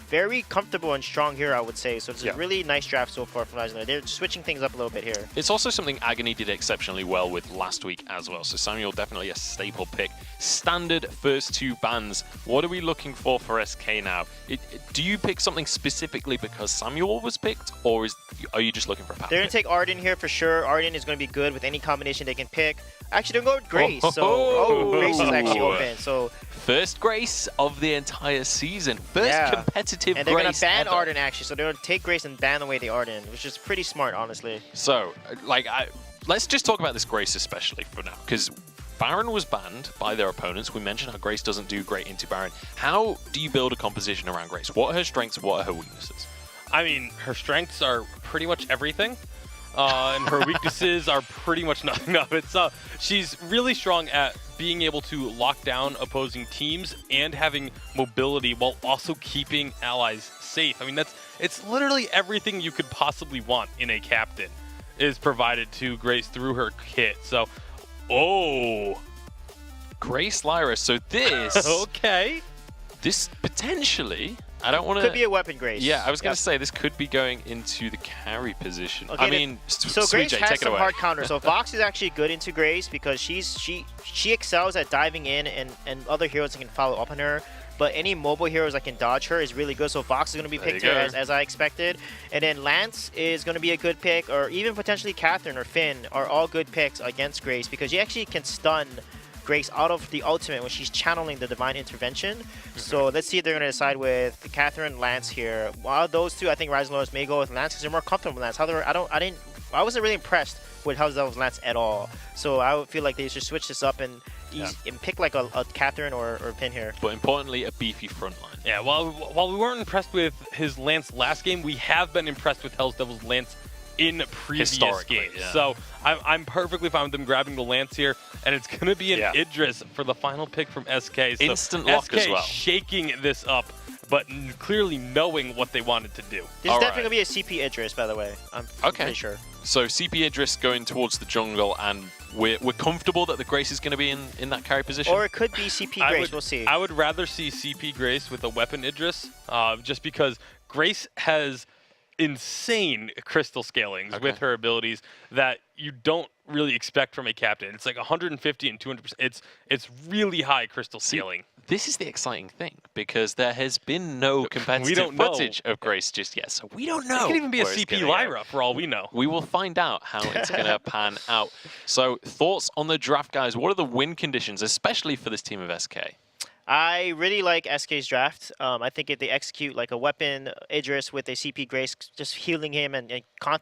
very comfortable and strong hero, I would say. So it's a really nice draft so far from Rising. They're switching things up a little bit here. It's also something Agony did exceptionally well with last week as well. So Samuel, definitely a staple pick. Standard first 2 bans. What are we looking for SK now? Do you pick something specifically because Samuel was picked, or are you just looking for a path? They're going to take Arden here for sure. Arden is going to be good with any combination they can pick. Actually, they're going to go with Grace. Grace is actually open. So first Grace of the entire season. First competitive Grace. And they're going to ban ever. Arden, actually. So they're going to take Grace and ban away the Arden, which is pretty smart, honestly. So, like, let's just talk about this Grace especially for now, because Baron was banned by their opponents. We mentioned how Grace doesn't do great into Baron. How do you build a composition around Grace? What are her strengths? What are her weaknesses? I mean, her strengths are pretty much everything. And her weaknesses are pretty much nothing of it. So she's really strong at being able to lock down opposing teams and having mobility while also keeping allies safe. I mean, it's literally everything you could possibly want in a captain is provided to Grace through her kit. So, Grace Lyra. So this, okay, this potentially, I don't want to. Could be a weapon, Grace. Yeah, I was going to say this could be going into the carry position. Okay, I mean, so Sweet Grace J, has take it some away. hard counters. So Vox is actually good into Grace because she excels at diving in, and other heroes can follow up on her. But any mobile heroes that can dodge her is really good. So Vox is going to be picked here as I expected. And then Lance is going to be a good pick, or even potentially Catherine or Finn are all good picks against Grace because you actually can stun Grace out of the ultimate when she's channeling the Divine Intervention. So let's see if they're going to decide with Catherine, Lance here. While those two, I think Rising Lotus may go with Lance because they're more comfortable with Lance. However, I wasn't really impressed with how that was Lance at all. So I would feel like they should switch this up and pick like a Catherine or Finn here. But importantly, a beefy front line. Yeah, while we weren't impressed with his Lance last game, we have been impressed with Hell's Devil's Lance in previous games. Yeah. So I'm perfectly fine with them grabbing the Lance here, and it's going to be an Idris for the final pick from SK. So Instant lock SK as well. shaking this up, but clearly knowing what they wanted to do. This is definitely going to be a CP Idris, by the way. I'm pretty sure. So CP Idris going towards the jungle, and we're comfortable that the Grace is going to be in that carry position? Or it could be CP Grace, we'll see. I would rather see CP Grace with a weapon Idris, just because Grace has insane crystal scalings with her abilities that you don't really expect from a captain. It's like 150 and 200%. It's really high crystal scaling. This is the exciting thing, because there has been no competitive footage of Grace just yet, so we don't know. It could even be a CP Lyra for all we know. We will find out how it's going to pan out. So thoughts on the draft, guys? What are the win conditions, especially for this team of SK? I really like SK's draft. I think if they execute like a weapon Idris with a CP Grace, just healing him and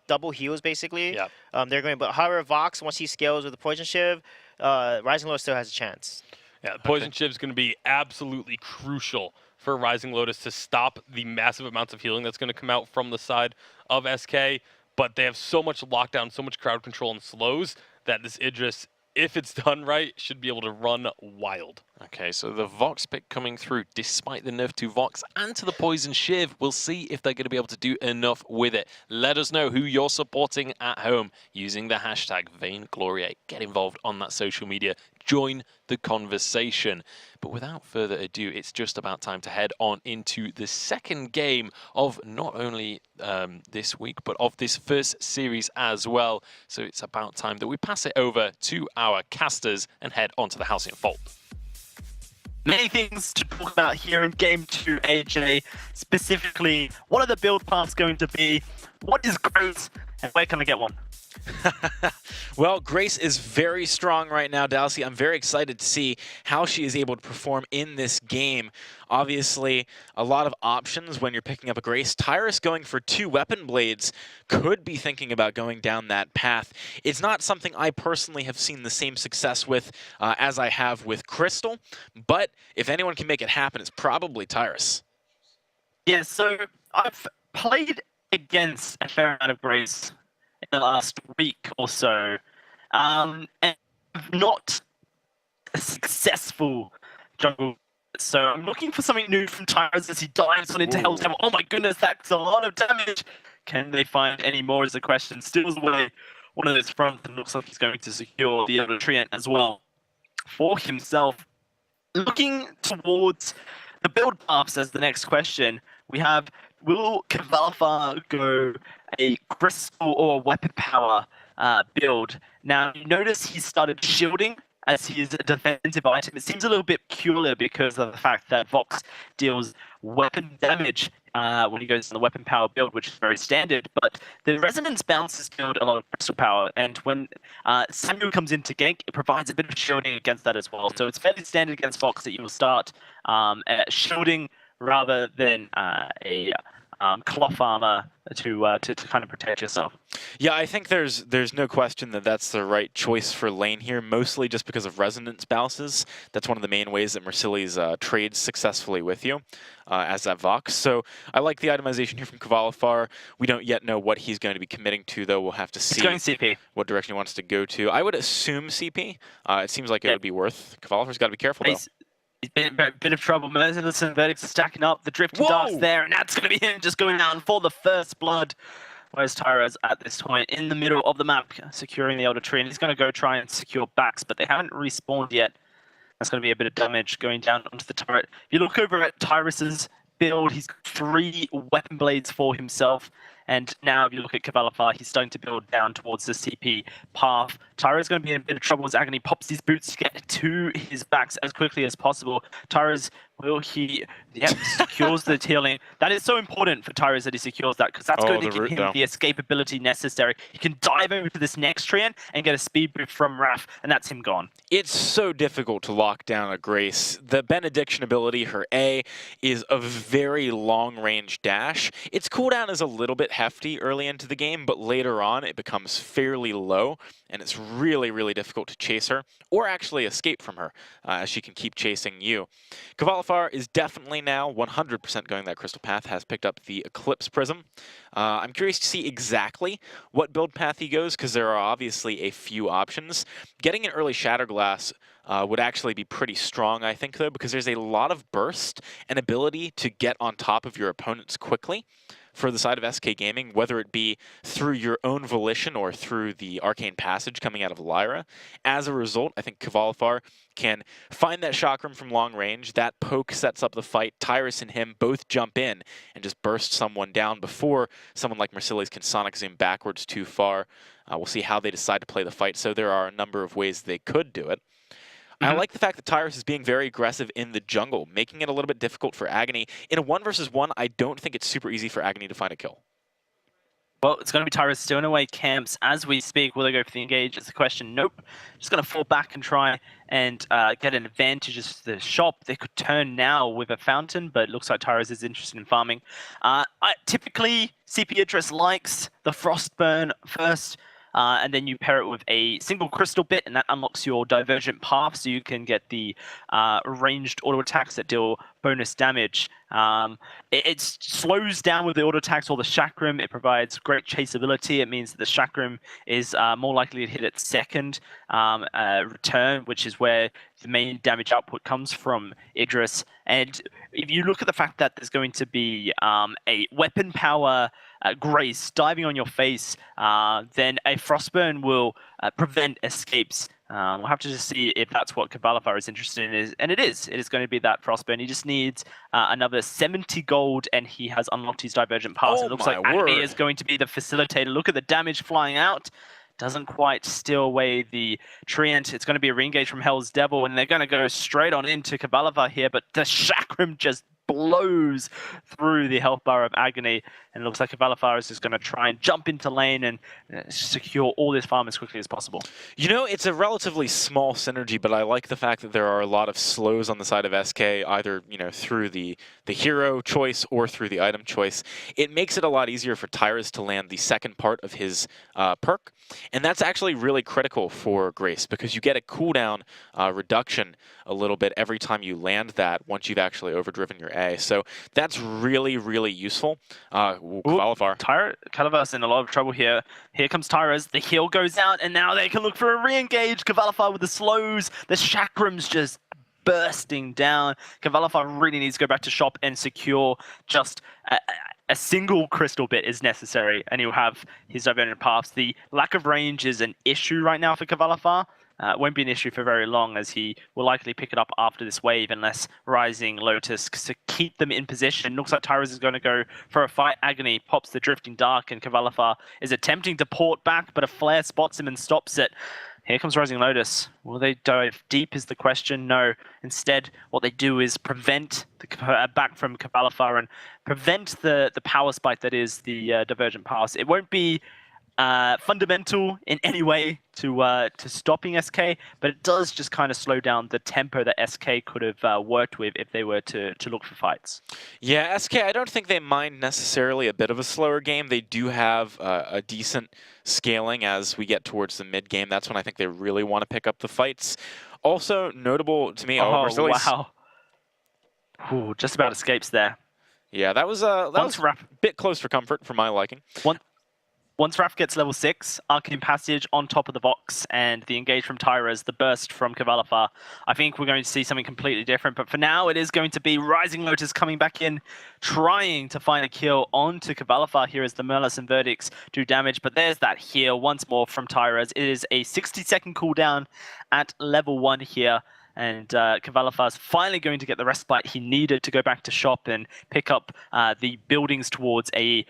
double heals basically, they're going to. But however, Vox, once he scales with the Poison Shiv, Rising Lotus still has a chance. Yeah, the Poison Shiv is going to be absolutely crucial for Rising Lotus to stop the massive amounts of healing that's going to come out from the side of SK. But they have so much lockdown, so much crowd control and slows that this Idris, if it's done right, should be able to run wild. Okay, so the Vox pick coming through despite the nerf to Vox and to the Poison Shiv. We'll see if they're going to be able to do enough with it. Let us know who you're supporting at home using the hashtag Vainglory8. Get involved on that social media. Join the conversation. But without further ado, it's just about time to head on into the second game of not only this week, but of this first series as well. So it's about time that we pass it over to our casters and head on to the Halcyon Fold. Many things to talk about here in Game 2, AJ. Specifically, what are the build paths going to be? What is Grace? And where can I get one? Well, Grace is very strong right now, Dalsy. I'm very excited to see how she is able to perform in this game. Obviously, a lot of options when you're picking up a Grace. Tyrus going for 2 weapon blades could be thinking about going down that path. It's not something I personally have seen the same success with as I have with Crystal, but if anyone can make it happen, it's probably Tyrus. Yeah, so I've played against a fair amount of Grace in the last week or so, and not a successful jungle. So I'm looking for something new from Tyrus as he dives on into Hell's Devil. Oh my goodness, that's a lot of damage. Can they find any more is the question. Steals away one of those fronts and looks like he's going to secure the other treant as well for himself. Looking towards the build paths as the next question, we have, will Kavalfar go a crystal or weapon power build? Now, you notice he started shielding as his defensive item. It seems a little bit peculiar because of the fact that Vox deals weapon damage when he goes on the weapon power build, which is very standard, but the resonance bounces build a lot of crystal power, and when Samuel comes in to gank, it provides a bit of shielding against that as well. So it's fairly standard against Vox that you will start shielding rather than a cloth armor to kind of protect yourself. Yeah, I think there's no question that that's the right choice for lane here, mostly just because of resonance bounces. That's one of the main ways that Mercilli's trades successfully with you as that Vox. So I like the itemization here from Kvalifar. We don't yet know what he's going to be committing to, though. We'll have to see He's going CP. what direction he wants to go to. I would assume CP. It seems like it would be worth. Kvalifar's got to be careful, though. He's been in a bit of trouble. Merciless and Verdicts are stacking up. The drifting darts there, and that's going to be him just going down for the first blood. Whereas Tyrez at this point in the middle of the map, securing the Elder Tree, and he's going to go try and secure backs, but they haven't respawned yet. That's going to be a bit of damage going down onto the turret. If you look over at Tyrus's build, he's got 3 weapon blades for himself. And now if you look at Kvalifar, he's starting to build down towards the CP path. Tyra is going to be in a bit of trouble as Agony pops his boots to get to his backs as quickly as possible. Tyra's, will he, secures the healing. That is so important for Tyra's that he secures that, because that's going to give him the escapability necessary. He can dive over to this next treant and get a speed boost from Raph, and that's him gone. It's so difficult to lock down a Grace. The Benediction ability, her A, is a very long-range dash. Its cooldown is a little bit hefty early into the game, but later on it becomes fairly low, and it's really, really difficult to chase her, or actually escape from her, as she can keep chasing you. Kvalifar is definitely now 100% going that crystal path, has picked up the Eclipse Prism. I'm curious to see exactly what build path he goes, because there are obviously a few options. Getting an early Shatterglass would actually be pretty strong, I think, though, because there's a lot of burst and ability to get on top of your opponents quickly for the side of SK Gaming, whether it be through your own volition or through the Arcane Passage coming out of Lyra. As a result, I think Kvalifar can find that chakram from long range. That poke sets up the fight. Tyrus and him both jump in and just burst someone down before someone like Mercilli's can Sonic Zoom backwards too far. We'll see how they decide to play the fight. So there are a number of ways they could do it. I like the fact that Tyrus is being very aggressive in the jungle, making it a little bit difficult for Agony. In a 1 versus 1, I don't think it's super easy for Agony to find a kill. Well, it's going to be Tyrus stowing away camps as we speak. Will they go for the engage? It's the question. Nope. Just going to fall back and try and get an advantage of the shop. They could turn now with a fountain, but it looks like Tyrus is interested in farming. Typically, CP Idris likes the Frostburn first. And then you pair it with a single crystal bit, and that unlocks your divergent path, so you can get the ranged auto attacks that deal bonus damage. It slows down with the auto attacks or the chakram. It provides great chaseability. It means that the chakram is more likely to hit its second return, which is where the main damage output comes from Idris. And if you look at the fact that there's going to be a weapon power Grace diving on your face, then a Frostburn will prevent escapes. We'll have to just see if that's what Kvalifar is interested in, and it is. It is going to be that Frostburn. He just needs another 70 gold, and he has unlocked his Divergent Pass. It looks like Agony is going to be the facilitator. Look at the damage flying out. Doesn't quite steal away the Treant. It's going to be a re-engage from Hell's Devil, and they're going to go straight on into Kvalifar here, but the Chakram just blows through the health bar of Agony, and it looks like Kvalifar is just going to try and jump into lane and secure all this farm as quickly as possible. You know, it's a relatively small synergy, but I like the fact that there are a lot of slows on the side of SK, either through the hero choice or through the item choice. It makes it a lot easier for Tyrus to land the second part of his perk, and that's actually really critical for Grace, because you get a cooldown reduction a little bit every time you land that once you've actually overdriven your A. So that's really, really useful. Kvalifar. Kvalifar in a lot of trouble here. Here comes Tyrus. The heal goes out, and now they can look for a re-engage. Kvalifar with the slows. The chakram's just bursting down. Kvalifar really needs to go back to shop and secure just a single crystal bit is necessary, and he'll have his divergent paths. The lack of range is an issue right now for Kvalifar. It won't be an issue for very long, as he will likely pick it up after this wave unless Rising Lotus to keep them in position. Looks like Tyrus is going to go for a fight. Agony pops the Drifting Dark, and Kvalifar is attempting to port back, but a flare spots him and stops it. Here comes Rising Lotus. Will they dive deep is the question? No. Instead, what they do is prevent the back from Kvalifar and prevent the power spike that is the Divergent Pass. It won't be fundamental in any way to stopping SK, but it does just kind of slow down the tempo that SK could have worked with if they were to look for fights. Yeah, SK, I don't think they mind necessarily a bit of a slower game. They do have a decent scaling as we get towards the mid game. That's when I think they really want to pick up the fights. Also notable to me, wow. Ooh, just about escapes there. Yeah, that was a bit close for comfort for my liking. Once Raph gets level 6, Arcane Passage on top of the box, and the engage from Tyra's, the burst from Kavalifar, I think we're going to see something completely different. But for now, it is going to be Rising Lotus coming back in, trying to find a kill onto Kavalifar here as the Merlis and Verdicts do damage. But there's that heal once more from Tyra's. It is a 60-second cooldown at level 1 here. And Kavalifar's finally going to get the respite he needed to go back to shop and pick up the buildings towards a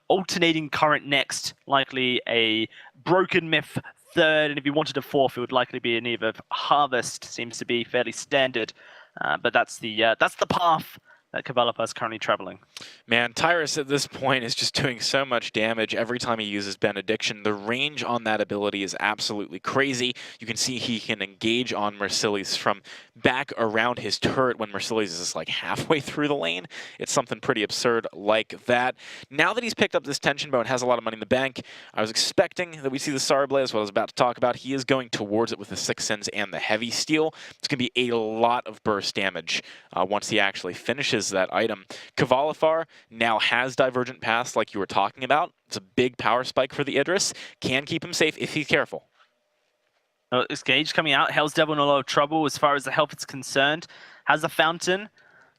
alternating current next, likely a broken myth third, and if he wanted a fourth, it would likely be an Eve of Harvest. Seems to be fairly standard, but that's the path that Kavalifar is currently traveling. Man, Tyrus at this point is just doing so much damage every time he uses Benediction. The range on that ability is absolutely crazy. You can see he can engage on Mercilli's from back around his turret when Mercilli's is just like halfway through the lane. It's something pretty absurd like that. Now that he's picked up this tension bow and has a lot of money in the bank, I was expecting that we see the Sarblaze, what I was about to talk about. He is going towards it with the Six Sins and the Heavy Steel. It's going to be a lot of burst damage once he actually finishes that item. Kavalifar now has Divergent Pass like you were talking about. It's a big power spike for the Idris. Can keep him safe if he's careful. This Gage coming out. Hell's Devil in a lot of trouble as far as the health is concerned. Has a fountain.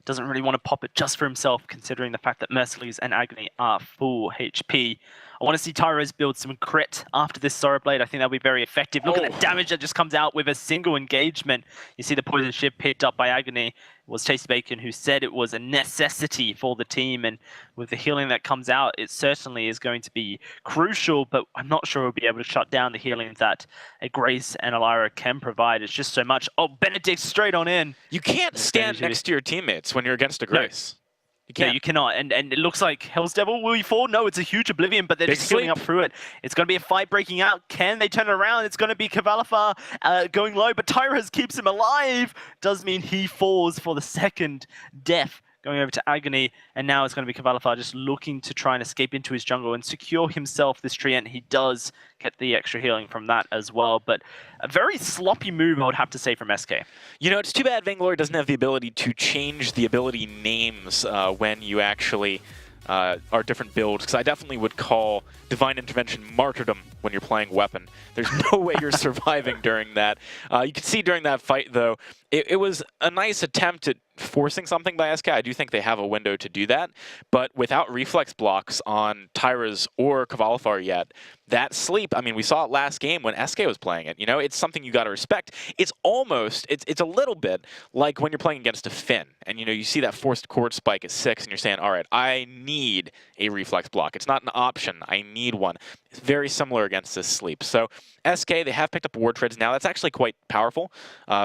Doesn't really want to pop it just for himself, considering the fact that Merciless and Agony are full HP. I want to see Tyros build some crit after this Sorrow Blade. I think that'll be very effective. Look at the damage that just comes out with a single engagement. You see the poison shield picked up by Agony. It was Tasty Bacon who said it was a necessity for the team, and with the healing that comes out, it certainly is going to be crucial, but I'm not sure we'll be able to shut down the healing that a Grace and a Lyra can provide. It's just so much. Oh, Benedict straight on in. You can't stand next to your teammates when you're against a Grace. No. Yeah, you cannot. And it looks like Hell's Devil, will he fall? No, it's a huge Oblivion, but they're just healing up through it. It's going to be a fight breaking out. Can they turn it around? It's going to be Kavalifar going low, but Tyros keeps him alive. Does mean he falls for the second death, going over to Agony, and now it's going to be Kavalifar just looking to try and escape into his jungle and secure himself this tree, and he does get the extra healing from that as well. But a very sloppy move, I would have to say, from SK. You know, it's too bad Vainglory doesn't have the ability to change the ability names when you actually are different builds, because I definitely would call Divine Intervention Martyrdom when you're playing Weapon. There's no way you're surviving during that. You can see during that fight, though, it was a nice attempt at forcing something by SK. I do think they have a window to do that, but without reflex blocks on Tyra's or Kavalifar yet, that sleep, I mean, we saw it last game when SK was playing it. You know, it's something you got to respect. It's almost, it's a little bit like when you're playing against a Finn, and you know, you see that forced chord spike at 6, and you're saying, all right, I need a reflex block. It's not an option. I need one. It's very similar against this sleep. So SK, they have picked up ward treads now. That's actually quite powerful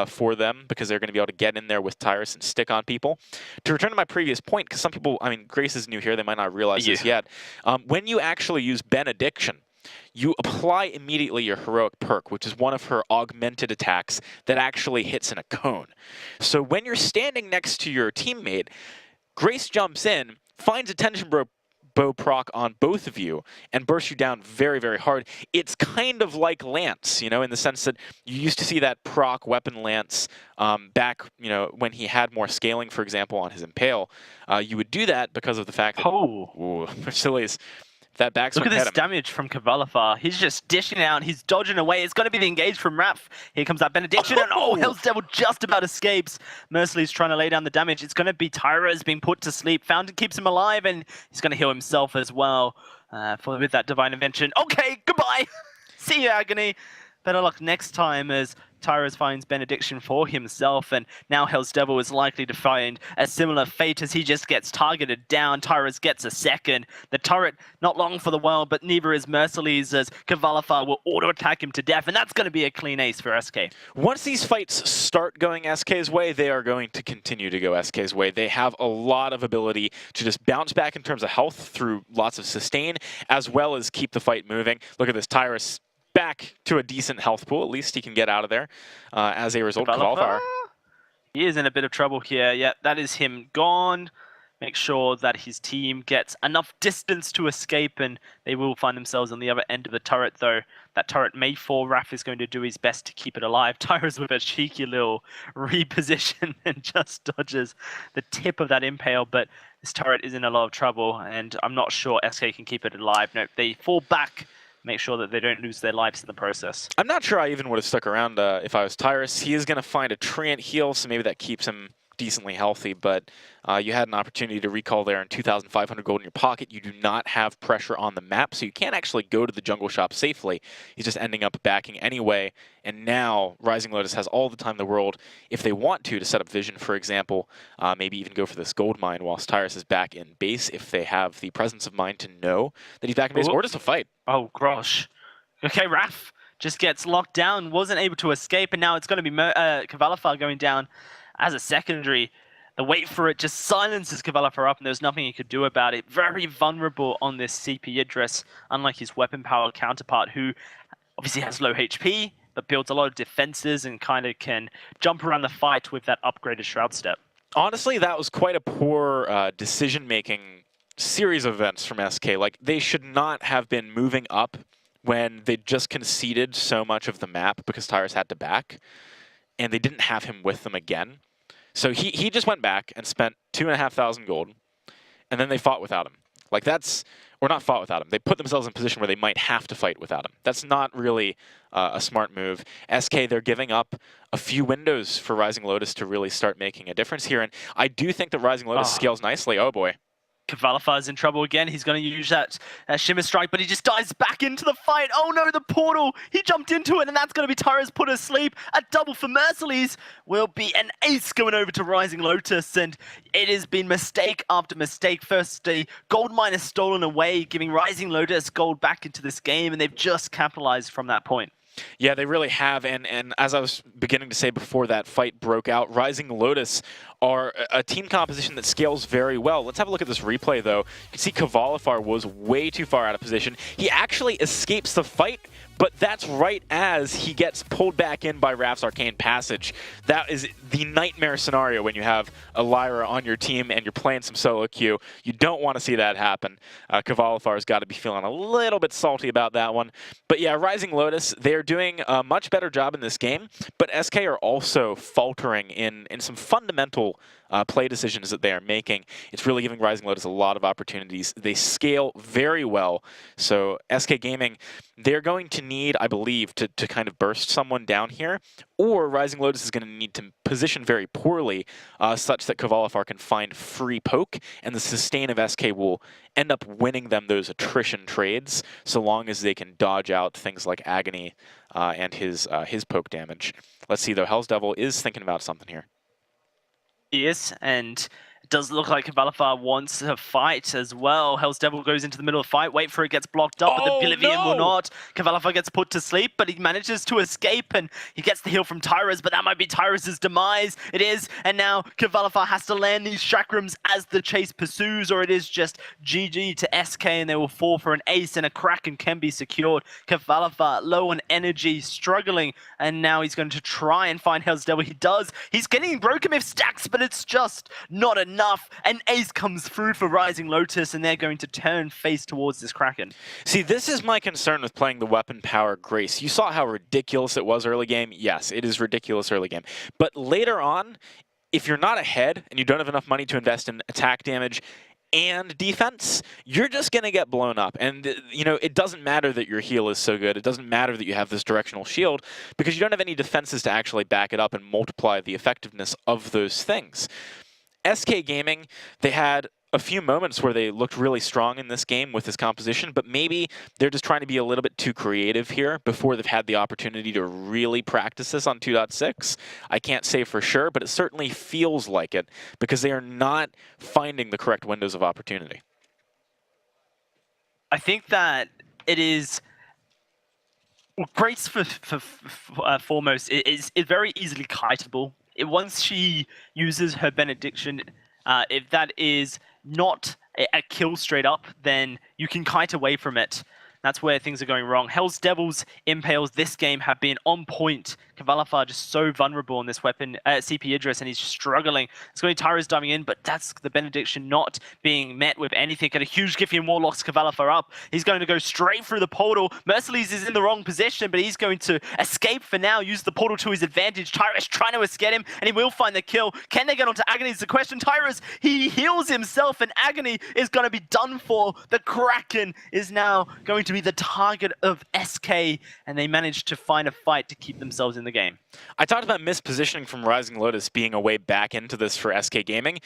for them, because they're going to be able to get in there with Tyrus and stick on people. To return to my previous point, because some people, I mean, Grace is new here, they might not realize this yet. When you actually use Benediction, you apply immediately your heroic perk, which is one of her augmented attacks that actually hits in a cone. So when you're standing next to your teammate, Grace jumps in, finds a tension bow proc on both of you, and bursts you down very, very hard. It's kind of like Lance, you know, in the sense that you used to see that proc weapon Lance back, you know, when he had more scaling, for example, on his Impale. You would do that because of the fact that... Mercilli's... That backswing. Look at this damage from Kavalifar. He's just dishing out. He's dodging away. It's going to be the engage from Raph. Here comes that Benediction. And Hell's Devil just about escapes. Merciless's trying to lay down the damage. It's going to be Tyra's being put to sleep. Fountain keeps him alive, and he's going to heal himself as well with that Divine Intervention. Okay, goodbye. See you, Agony. better luck next time as Tyrus finds benediction for himself, and now Hell's Devil is likely to find a similar fate as he just gets targeted down. Tyrus gets a second. The turret, not long for the world, but neither is Merciless as Kvalifar will auto-attack him to death, and that's going to be a clean ace for SK. Once these fights start going SK's way, they are going to continue to go SK's way. They have a lot of ability to just bounce back in terms of health through lots of sustain, as well as keep the fight moving. Look at this, Tyrus back to a decent health pool. At least he can get out of there as a result. Kvalifar. He is in a bit of trouble here. Yeah, that is him gone. Make sure that his team gets enough distance to escape, and they will find themselves on the other end of the turret, though. That turret may fall. Raph is going to do his best to keep it alive. Tyrus with a cheeky little reposition and just dodges the tip of that impale, but this turret is in a lot of trouble, and I'm not sure SK can keep it alive. No, they fall back. Make sure that they don't lose their lives in the process. I'm not sure I even would have stuck around if I was Tyrus. He is going to find a treant heal, so maybe that keeps him decently healthy, but you had an opportunity to recall there in 2,500 gold in your pocket. You do not have pressure on the map, so you can't actually go to the jungle shop safely. He's just ending up backing anyway, and now Rising Lotus has all the time in the world, if they want to set up vision, for example, maybe even go for this gold mine whilst Tyrus is back in base, if they have the presence of mind to know that he's back in base, or just a fight. Oh, gosh. Okay, Raph just gets locked down, wasn't able to escape, and now it's going to be Kvalifar going down as a secondary. The wait for it just silences Kvalifar up, and there's nothing he could do about it. Very vulnerable on this CP address, unlike his weapon power counterpart, who obviously has low HP, but builds a lot of defenses and kind of can jump around the fight with that upgraded Shroud Step. Honestly, that was quite a poor decision-making series of events from SK. Like, they should not have been moving up when they just conceded so much of the map because Tyrus had to back, and they didn't have him with them again. So he just went back and spent 2,500 gold, and then they fought without him. Like, that's, or not fought without him, they put themselves in a position where they might have to fight without him. That's not really a smart move. SK, they're giving up a few windows for Rising Lotus to really start making a difference here, and I do think that Rising Lotus scales nicely. Oh boy. Kvalifar's in trouble again. He's going to use that Shimmer Strike, but he just dives back into the fight. Oh no, the portal! He jumped into it, and that's going to be Tyrus put asleep. A double for Merciless will be an ace going over to Rising Lotus, and it has been mistake after mistake. First, the gold mine is stolen away, giving Rising Lotus gold back into this game, and they've just capitalized from that point. Yeah, they really have, and as I was beginning to say before that fight broke out, Rising Lotus are a team composition that scales very well. Let's have a look at this replay, though. You can see Kvalifar was way too far out of position. He actually escapes the fight, but that's right as he gets pulled back in by Raph's Arcane Passage. That is the nightmare scenario when you have a Lyra on your team and you're playing some solo queue. You don't want to see that happen. Kvalifar's got to be feeling a little bit salty about that one. But yeah, Rising Lotus, they're doing a much better job in this game, but SK are also faltering in some fundamental play decisions that they are making. It's really giving Rising Lotus a lot of opportunities. They scale very well. So SK Gaming, they're going to need, I believe, to kind of burst someone down here, or Rising Lotus is going to need to position very poorly such that Kvalifar can find free poke, and the sustain of SK will end up winning them those attrition trades, so long as they can dodge out things like Agony and his poke damage. Let's see, though. Hell's Devil is thinking about something here. Yes, and it does look like Kvalifar wants to fight as well. Hell's Devil goes into the middle of the fight, wait for it, gets blocked up, but the Bolivian will not. Kvalifar gets put to sleep, but he manages to escape, and he gets the heal from Tyrus, but that might be Tyrus's demise. It is, and now Kvalifar has to land these chakrams as the chase pursues, or it is just GG to SK, and they will fall for an ace, and a Kraken can be secured. Kvalifar, low on energy, struggling, and now he's going to try and find Hell's Devil. He does. He's getting Broken Myth stacks, but it's just not enough. An ace comes through for Rising Lotus, and they're going to turn face towards this Kraken. See, this is my concern with playing the weapon power Grace. You saw how ridiculous it was early game. Yes, it is ridiculous early game. But later on, if you're not ahead and you don't have enough money to invest in attack damage and defense, you're just going to get blown up. And, you know, it doesn't matter that your heal is so good. It doesn't matter that you have this directional shield, because you don't have any defenses to actually back it up and multiply the effectiveness of those things. SK Gaming, they had a few moments where they looked really strong in this game with this composition, but maybe they're just trying to be a little bit too creative here before they've had the opportunity to really practice this on 2.6. I can't say for sure, but it certainly feels like it because they are not finding the correct windows of opportunity. I think that it is Grace for foremost is very easily kiteable. Once she uses her benediction, if that is not a kill straight up, then you can kite away from it. That's where things are going wrong. Hell's Devil's impales this game have been on point. Kavalafar just so vulnerable on this weapon, CP Idris, and he's struggling. It's going to Tyra's diving in, but that's the benediction not being met with anything. And a huge Giffian War locks Kavalafar up. He's going to go straight through the portal. Merciless is in the wrong position, but he's going to escape for now, use the portal to his advantage. Tyra's trying to escape him, and he will find the kill. Can they get onto Agony is the question. Tyra's, he heals himself, and Agony is going to be done for. The Kraken is now going to be the target of SK, and they managed to find a fight to keep themselves in the game. I talked about mispositioning from Rising Lotus being a way back into this for SK Gaming.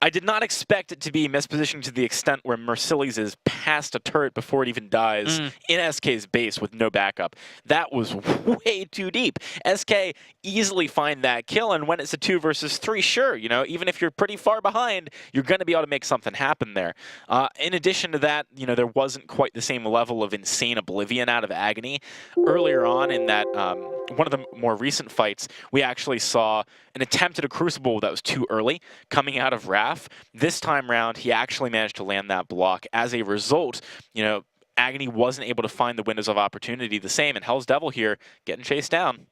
I did not expect it to be mispositioning to the extent where Mercilles is past a turret before it even dies in SK's base with no backup. That was way too deep. SK easily find that kill, and when it's a 2 versus 3, sure, you know, even if you're pretty far behind, you're going to be able to make something happen there. In addition to that, you know, there wasn't quite the same level of insane oblivion out of Agony. Earlier on in that, one of the more recent fights, we actually saw an attempt at a Crucible that was too early coming out of Wrath. This time round, he actually managed to land that block. As a result, you know, Agony wasn't able to find the windows of opportunity the same, and Hell's Devil here getting chased down.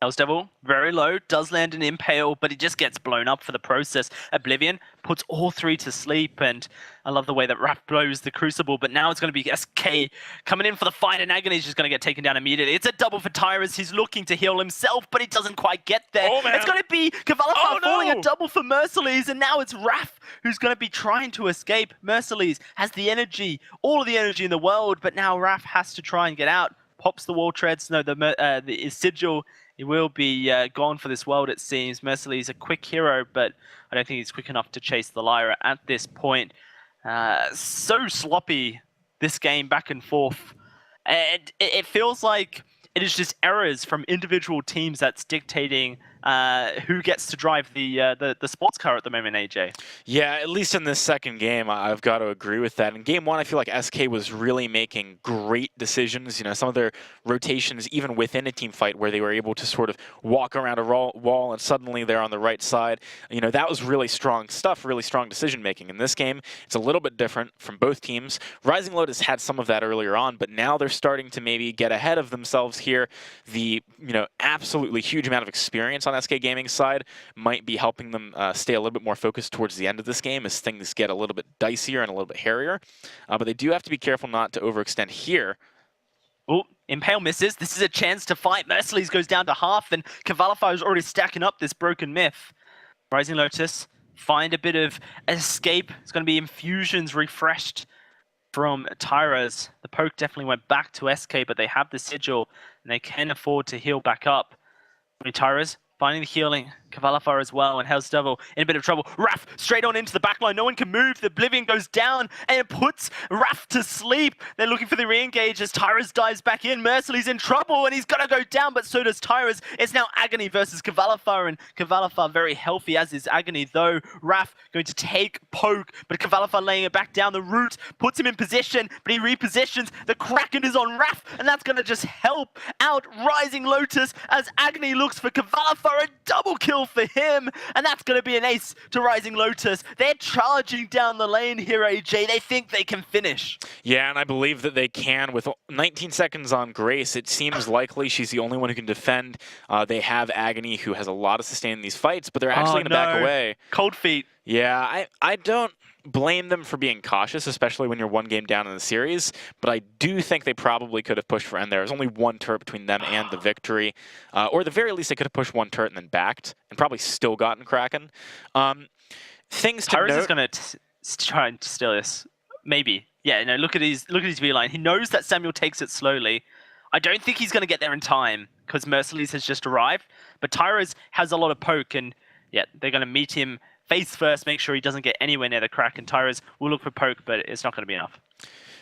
Hell's Devil, very low, does land an impale, but it just gets blown up for the process. Oblivion puts all 3 to sleep, and I love the way that Raph blows the Crucible, but now it's going to be SK coming in for the fight, and Agony is just going to get taken down immediately. It's a double for Tyrus. He's looking to heal himself, but he doesn't quite get there. Oh, man. It's going to be Kavalafar falling a double for Merciless, and now it's Raph who's going to be trying to escape. Merciless has the energy, all of the energy in the world, but now Raph has to try and get out. Pops the wall treads. No, the Sigil. He will be gone for this world, it seems. Merciless is a quick hero, but I don't think he's quick enough to chase the Lyra at this point. So sloppy, this game, back and forth. And it feels like it is just errors from individual teams that's dictating who gets to drive the sports car at the moment, AJ. Yeah, at least in this second game, I've got to agree with that. In game 1, I feel like SK was really making great decisions. You know, some of their rotations, even within a team fight, where they were able to sort of walk around a wall and suddenly they're on the right side. You know, that was really strong stuff, really strong decision making. In this game, it's a little bit different from both teams. Rising Lotus had some of that earlier on, but now they're starting to maybe get ahead of themselves here. The, you know, absolutely huge amount of experience on SK Gaming's side might be helping them stay a little bit more focused towards the end of this game as things get a little bit dicier and a little bit hairier. But they do have to be careful not to overextend here. Oh, Impale misses. This is a chance to fight. Merciless goes down to half, and Kavalafar is already stacking up this broken myth. Rising Lotus find a bit of escape. It's going to be infusions refreshed from Tyra's. The poke definitely went back to SK, but they have the Sigil, and they can afford to heal back up. Tyra's finding the healing. Kavalafar as well, and Hell's Devil in a bit of trouble. Raph straight on into the backline. No one can move. The Oblivion goes down, and it puts Raph to sleep. They're looking for the re-engage as Tyrus dives back in. Merciless in trouble, and he's going to go down, but so does Tyrus. It's now Agony versus Kavalafar, and Kavalafar very healthy, as is Agony, though. Raph going to take poke, but Kavalafar laying it back down. The root puts him in position, but he repositions. The Kraken is on Raph, and that's going to just help out Rising Lotus as Agony looks for Kavalafar. A double kill for him, and that's going to be an ace to Rising Lotus. They're charging down the lane here, AJ. They think they can finish. Yeah, and I believe that they can. With 19 seconds on Grace, it seems likely she's the only one who can defend. They have Agony, who has a lot of sustain in these fights, but they're actually going to back away. Cold feet. Yeah, I don't blame them for being cautious, especially when you're one game down in the series, but I do think they probably could have pushed for end there. There's only one turret between them and the victory, or at the very least they could have pushed one turret and then backed, and probably still gotten Kraken. Things to Tyrus note... is going to try and steal this. Maybe. Yeah, no, look at his V-line. He knows that Samuel takes it slowly. I don't think he's going to get there in time, because Merciless has just arrived, but Tyrus has a lot of poke, and yeah, they're going to meet him face first, make sure he doesn't get anywhere near the Kraken. Tyras will look for poke, but it's not going to be enough.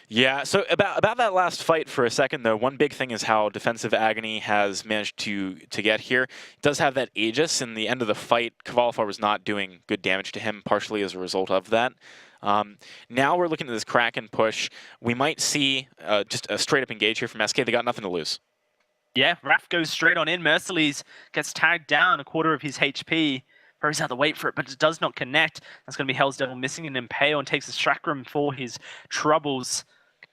Yeah, so about that last fight for a second, though, one big thing is how defensive Agony has managed to get here. It does have that Aegis. In the end of the fight, Kvalifar was not doing good damage to him, partially as a result of that. Now we're looking at this Kraken push. We might see just a straight-up engage here from SK. They got nothing to lose. Yeah, Raph goes straight on in. Merciless gets tagged down, a quarter of his HP. Throws out the wait for it, but it does not connect. That's going to be Hell's Devil missing an Impale and takes the Chakram for his troubles.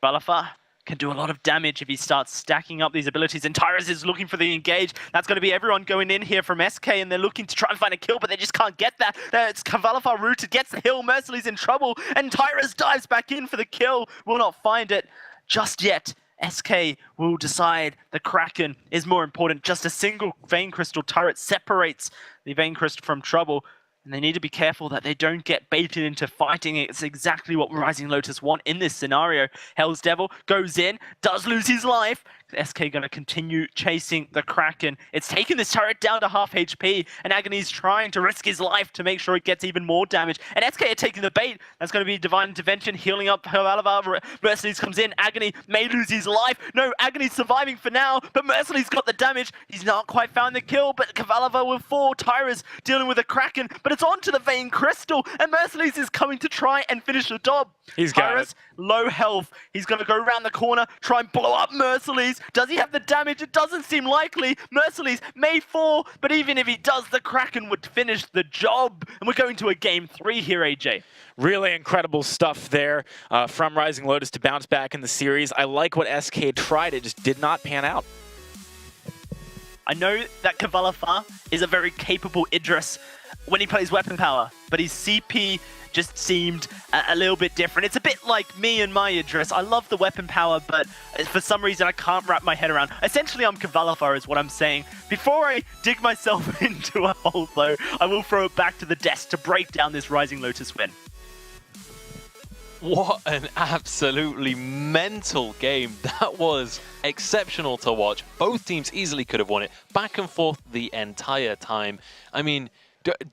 Kvalifar can do a lot of damage if he starts stacking up these abilities, and Tyras is looking for the engage. That's going to be everyone going in here from SK, and they're looking to try and find a kill, but they just can't get that. It's Kvalifar rooted, gets the hill, Merciless in trouble, and Tyras dives back in for the kill. Will not find it just yet. SK will decide the Kraken is more important. Just a single Vein Crystal turret separates the Vein Crystal from trouble. And they need to be careful that they don't get baited into fighting. It's exactly what Rising Lotus want in this scenario. Hell's Devil goes in, does lose his life. SK going to continue chasing the Kraken. It's taken this turret down to half HP, and Agony's trying to risk his life to make sure it gets even more damage. And SK are taking the bait. That's going to be Divine Intervention, healing up Kvalifar. Merciless comes in. Agony may lose his life. No, Agony's surviving for now, but Merciless got the damage. He's not quite found the kill, but Kvalifar will fall. Tyra's dealing with a Kraken, but it's on to the Vein Crystal, and Merciless is coming to try and finish the job. He's got it. Low health. He's going to go around the corner, try and blow up Merciless. Does he have the damage? It doesn't seem likely. Merciless may fall, but even if he does, the Kraken would finish the job. And we're going to a game 3 here, AJ. Really incredible stuff there from Rising Lotus to bounce back in the series. I like what SK tried. It just did not pan out. I know that Kvalifar is a very capable Idris when he plays weapon power, but his CP just seemed a little bit different. It's a bit like me and my Idris. I love the weapon power, but for some reason I can't wrap my head around. Essentially, I'm Kvalifar is what I'm saying. Before I dig myself into a hole, though, I will throw it back to the desk to break down this Rising Lotus win. What an absolutely mental game. That was exceptional to watch. Both teams easily could have won it. Back and forth the entire time. I mean,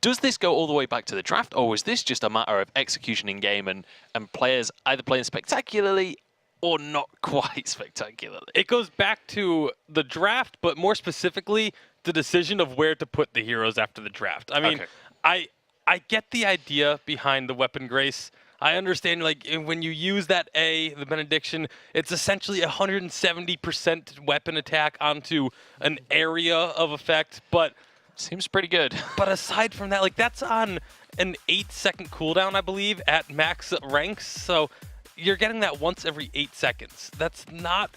does this go all the way back to the draft, or was this just a matter of execution in game and players either playing spectacularly or not quite spectacularly? It goes back to the draft, but more specifically, the decision of where to put the heroes after the draft. I mean, okay. I get the idea behind the Weapon Grace. I understand, like, when you use that A, the Benediction, it's essentially 170% weapon attack onto an area of effect, but... Seems pretty good. But aside from that, like, that's on an 8-second cooldown, I believe, at max ranks, so you're getting that once every 8 seconds. That's not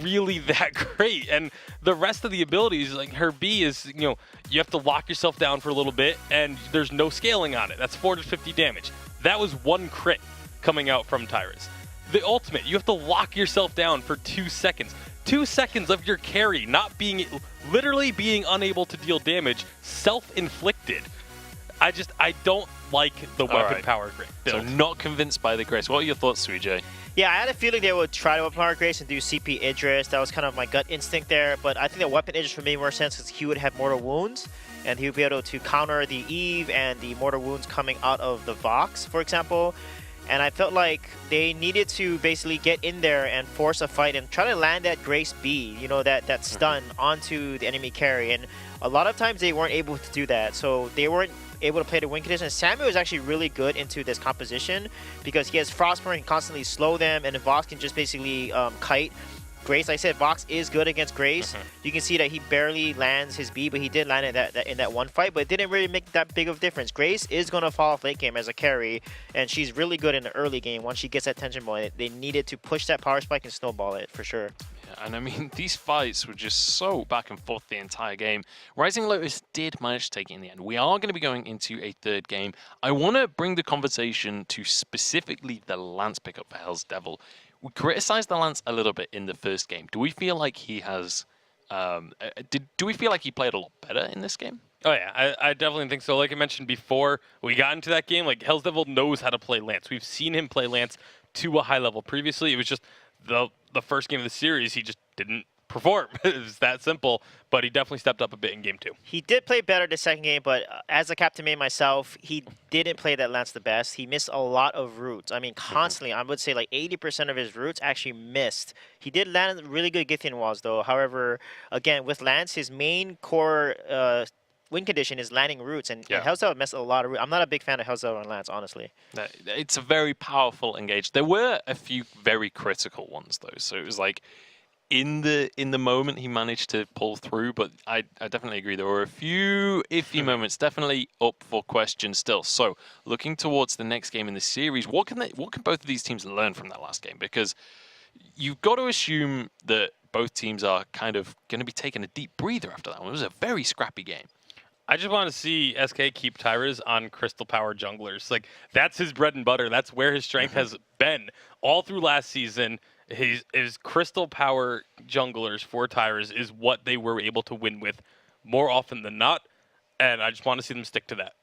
really that great, and the rest of the abilities, like her B is, you know, you have to lock yourself down for a little bit, and there's no scaling on it. That's 450 damage. That was one crit coming out from Tyras. The ultimate, you have to lock yourself down for 2 seconds. 2 seconds of your carry not being, literally being unable to deal damage, self-inflicted. I don't like the weapon power build. So not convinced by the Grace. What are your thoughts, Suijay? Yeah, I had a feeling they would try to weapon power Grace and do CP Idris. That was kind of my gut instinct there, but I think that weapon Idris would make more sense because he would have mortal wounds, and he would be able to counter the Eve and the mortal wounds coming out of the Vox, for example. And I felt like they needed to basically get in there and force a fight and try to land that Grace B, you know, that stun onto the enemy carry. And a lot of times they weren't able to do that, so they weren't able to play the win condition. Samuel is actually really good into this composition because he has Frostburn, he can constantly slow them, and Vox can just basically kite Grace. Like I said, Vox is good against Grace. You can see that he barely lands his B, but he did land it in that one fight, but it didn't really make that big of a difference. Grace is going to fall off late game as a carry, and she's really good in the early game. Once she gets that tension point, they needed to push that power spike and snowball it for sure. Yeah, and I mean, these fights were just so back and forth the entire game. Rising Lotus did manage to take it in the end. We are going to be going into a third game. I want to bring the conversation to specifically the Lance pickup for Hell's Devil. We criticized the Lance a little bit in the first game. Do we feel like he has... do we feel like he played a lot better in this game? Oh, yeah, I definitely think so. Like I mentioned before, we got into that game, like, Hell's Devil knows how to play Lance. We've seen him play Lance to a high level previously. It was just the first game of the series, he just didn't perform. It's that simple. But he definitely stepped up a bit in game 2. He did play better the second game, but as a captain main myself, he didn't play that Lance the best. He missed a lot of routes. I mean, constantly. I would say like 80% of his routes actually missed. He did land really good Githian walls, though. However, again, with Lance, his main core win condition is landing routes, and Hellzel missed a lot of routes. I'm not a big fan of Hellzel and Lance, honestly. It's a very powerful engage. There were a few very critical ones, though. So it was like, in the moment he managed to pull through, but I definitely agree there were a few iffy moments, definitely up for question still. So looking towards the next game in the series, what can both of these teams learn from that last game? Because you've got to assume that both teams are kind of going to be taking a deep breather after that one. It was a very scrappy game. I just want to see SK keep Tyrus on Crystal Power junglers. Like, that's his bread and butter. That's where his strength has been all through last season. His Crystal Power junglers for Tyrus is what they were able to win with more often than not, and I just want to see them stick to that.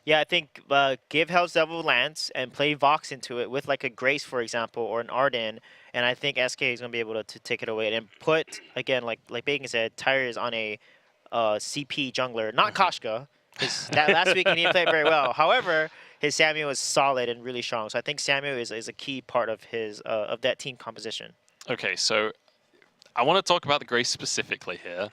Yeah, I think give Hell's Devil Lance and play Vox into it with like a Grace, for example, or an Arden, and I think SK is going to be able to take it away and put, again, like Bacon said, Tyrus on a CP jungler, not Koshka, because that last week he didn't play very well. However, his Samuel is solid and really strong, so I think Samuel is a key part of his of that team composition. Okay, so I want to talk about the Grace specifically here.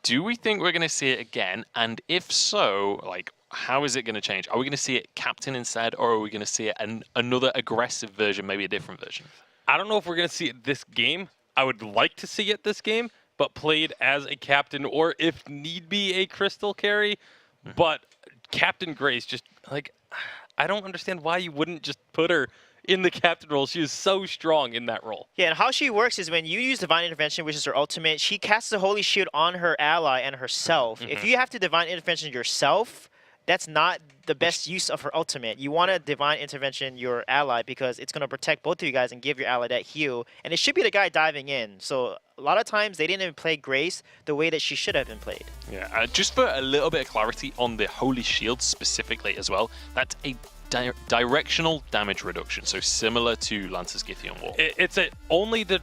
Do we think we're going to see it again? And if so, like, how is it going to change? Are we going to see it captain instead, or are we going to see it another aggressive version, maybe a different version? I don't know if we're going to see it this game. I would like to see it this game, but played as a captain, or if need be, a crystal carry. But Captain Grace, just like, I don't understand why you wouldn't just put her in the captain role. She is so strong in that role. Yeah, and how she works is when you use Divine Intervention, which is her ultimate, she casts the Holy Shield on her ally and herself. If you have to Divine Intervention yourself, that's not the best use of her ultimate. You want to Divine Intervention your ally because it's going to protect both of you guys and give your ally that heal. And it should be the guy diving in. So a lot of times they didn't even play Grace the way that she should have been played. Yeah, just for a little bit of clarity on the Holy Shield specifically as well, that's a directional damage reduction, so similar to Lance's Githian Wall. It's only the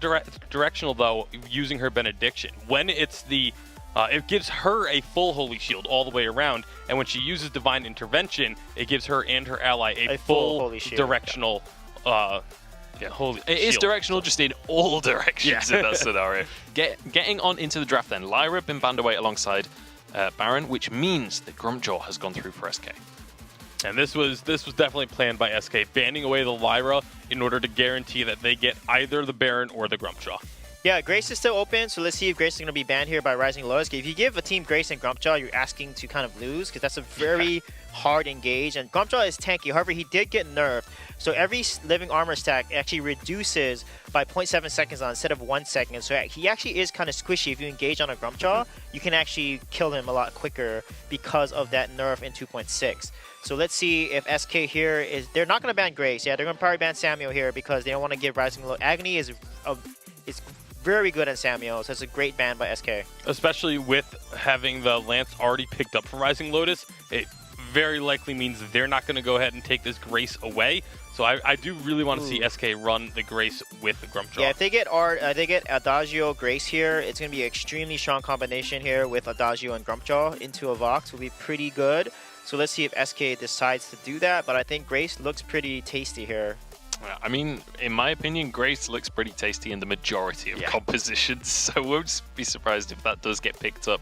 directional, though, using her Benediction. When it's the... it gives her a full Holy Shield all the way around, and when she uses Divine Intervention, it gives her and her ally a full Holy Shield, directional Holy It is Shield. directional, just in all directions in that scenario. Getting on into the draft then, Lyra been banned away alongside Baron, which means that Grumpjaw has gone through for SK. And this was definitely planned by SK, banning away the Lyra in order to guarantee that they get either the Baron or the Grumpjaw. Yeah, Grace is still open, so let's see if Grace is going to be banned here by Rising Lotus. If you give a team Grace and Grumpjaw, you're asking to kind of lose, because that's a very hard engage. And Grumpjaw is tanky, however, he did get nerfed. So every living armor stack actually reduces by 0.7 seconds instead of 1 second. So he actually is kind of squishy. If you engage on a Grumpjaw, you can actually kill him a lot quicker because of that nerf in 2.6. So let's see if SK here is... They're not going to ban Grace. Yeah, they're going to probably ban Samuel here because they don't want to give Rising Lotus... Agony is very good on Samuel, so it's a great ban by SK. Especially with having the Lance already picked up from Rising Lotus, it very likely means they're not going to go ahead and take this Grace away. So I do really want to see SK run the Grace with the Grumpjaw. Yeah, if they get Adagio Grace here, it's going to be an extremely strong combination here with Adagio and Grumpjaw into a Vox will be pretty good. So let's see if SK decides to do that, but I think Grace looks pretty tasty here. I mean, in my opinion, Grace looks pretty tasty in the majority of compositions, so won't be surprised if that does get picked up.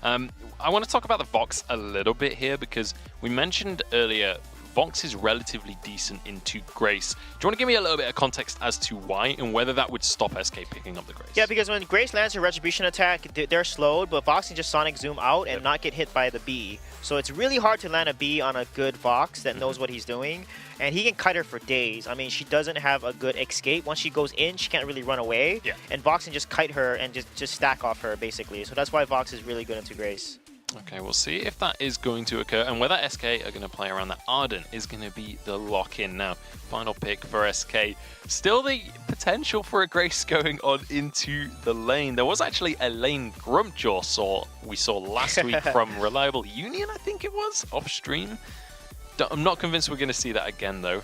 I want to talk about the Vox a little bit here because we mentioned earlier Vox is relatively decent into Grace. Do you want to give me a little bit of context as to why and whether that would stop SK picking up the Grace? Yeah, because when Grace lands her Retribution attack, they're slowed, but Vox can just Sonic Zoom out and not get hit by the B. So it's really hard to land a B on a good Vox that knows what he's doing. And he can kite her for days. I mean, she doesn't have a good escape. Once she goes in, she can't really run away. Yeah. And Vox can just kite her and just stack off her, basically. So that's why Vox is really good into Grace. Okay, we'll see if that is going to occur, and whether SK are going to play around that Arden is going to be the lock-in now. Final pick for SK. Still the potential for a Grace going on into the lane. There was actually a lane Grumpjaw we saw last week from Reliable Union, I think it was, off stream. I'm not convinced we're going to see that again, though.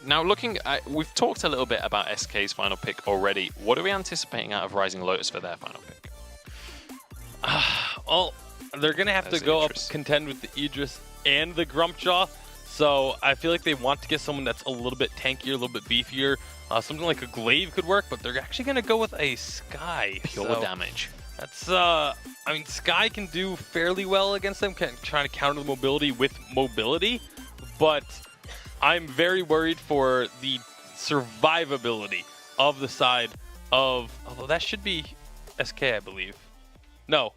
Now, looking at, we've talked a little bit about SK's final pick already. What are we anticipating out of Rising Lotus for their final pick? Well, they're going to have to go Idris. up contend with the Idris and the Grumpjaw. So I feel like they want to get someone that's a little bit tankier, a little bit beefier. Something like a Glaive could work, but they're actually going to go with a Sky. Pure So damage. that's, I mean, Sky can do fairly well against them, trying to counter the mobility with mobility, but I'm very worried for the survivability of the side of, although that should be SK, I believe. No,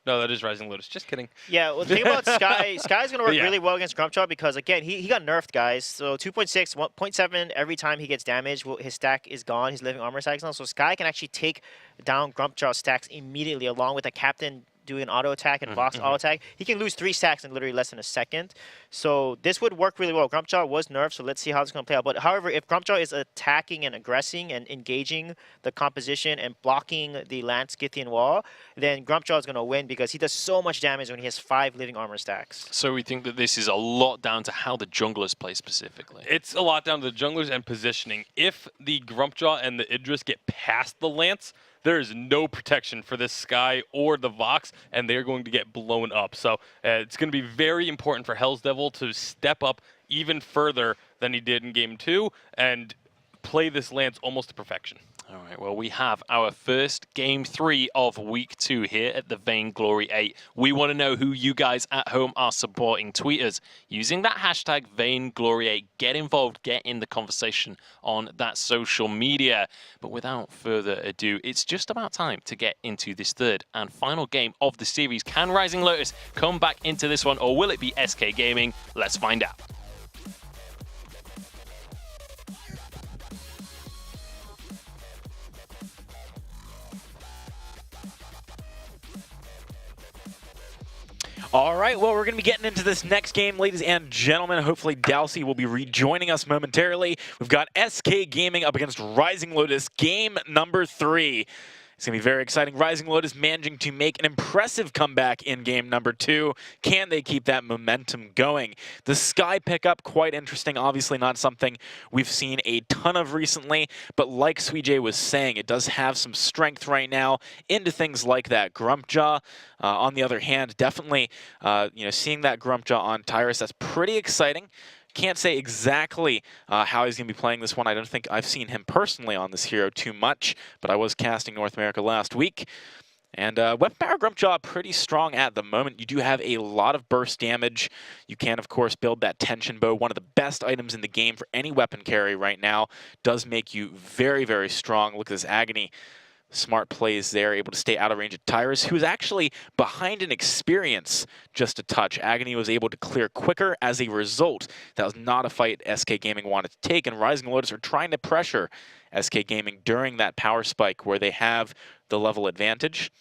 that is Rising Lotus. Just kidding. Yeah, well, the thing about Sky, Sky's going to work Yeah. really well against Grumpjaw because, again, he got nerfed, guys. So 2.6, 1.7 every time he gets damaged, his stack is gone. His living armor stack is gone. So Sky can actually take down Grumpjaw stacks immediately, along with a Captain doing an auto attack and Vox auto attack. He can lose 3 stacks in literally less than a second. So this would work really well. Grumpjaw was nerfed, so let's see how it's going to play out. But however, if Grumpjaw is attacking and aggressing and engaging the composition and blocking the Lance Scythian wall, then Grumpjaw is going to win because he does so much damage when he has 5 living armor stacks. So we think that this is a lot down to how the junglers play specifically. It's a lot down to the junglers and positioning. If the Grumpjaw and the Idris get past the Lance, there is no protection for this Sky or the Vox, and they're going to get blown up. So it's going to be very important for Hell's Devil to step up even further than he did in Game 2 and play this Lance almost to perfection. All right, well, we have our first Game 3 of Week 2 here at the Vainglory8. We want to know who you guys at home are supporting. Tweet us using that hashtag Vainglory8. Get involved, get in the conversation on that social media. But without further ado, it's just about time to get into this third and final game of the series. Can Rising Lotus come back into this one, or will it be SK Gaming? Let's find out. All right, well, we're going to be getting into this next game, ladies and gentlemen. Hopefully, Dalsy will be rejoining us momentarily. We've got SK Gaming up against Rising Lotus, game number 3. It's going to be very exciting. Rising Lotus managing to make an impressive comeback in game number 2. Can they keep that momentum going? The Sky pickup, quite interesting. Obviously not something we've seen a ton of recently, but like Sweej was saying, it does have some strength right now into things like that Grumpjaw. On the other hand, definitely seeing that Grumpjaw on Tyrus, that's pretty exciting. Can't say exactly how he's going to be playing this one. I don't think I've seen him personally on this hero too much, but I was casting North America last week. And Weapon Power Grumpjaw pretty strong at the moment. You do have a lot of burst damage. You can, of course, build that Tension Bow. One of the best items in the game for any weapon carry right now. Does make you very, very strong. Look at this Agony. Smart plays there, able to stay out of range of Tyrus, who is actually behind in experience just a touch. Agony was able to clear quicker as a result. That was not a fight SK Gaming wanted to take, and Rising Lotus are trying to pressure SK Gaming during that power spike where they have the level advantage.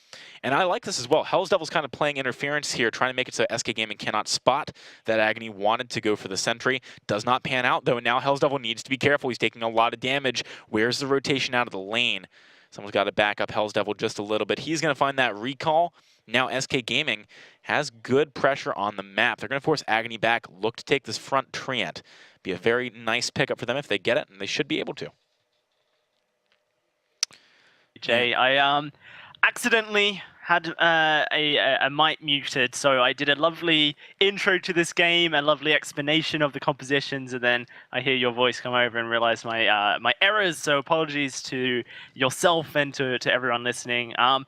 And I like this as well. Hell's Devil's kind of playing interference here, trying to make it so SK Gaming cannot spot that Agony wanted to go for the sentry. Does not pan out, though, and now Hell's Devil needs to be careful. He's taking a lot of damage. Where's the rotation out of the lane? Someone's got to back up Hell's Devil just a little bit. He's going to find that recall. Now SK Gaming has good pressure on the map. They're going to force Agony back, look to take this front Treant. Be a very nice pickup for them if they get it, and they should be able to. Jay, I accidentally had a mic muted, so I did a lovely intro to this game, a lovely explanation of the compositions, and then I hear your voice come over and realize my my errors. So apologies to yourself and to everyone listening. I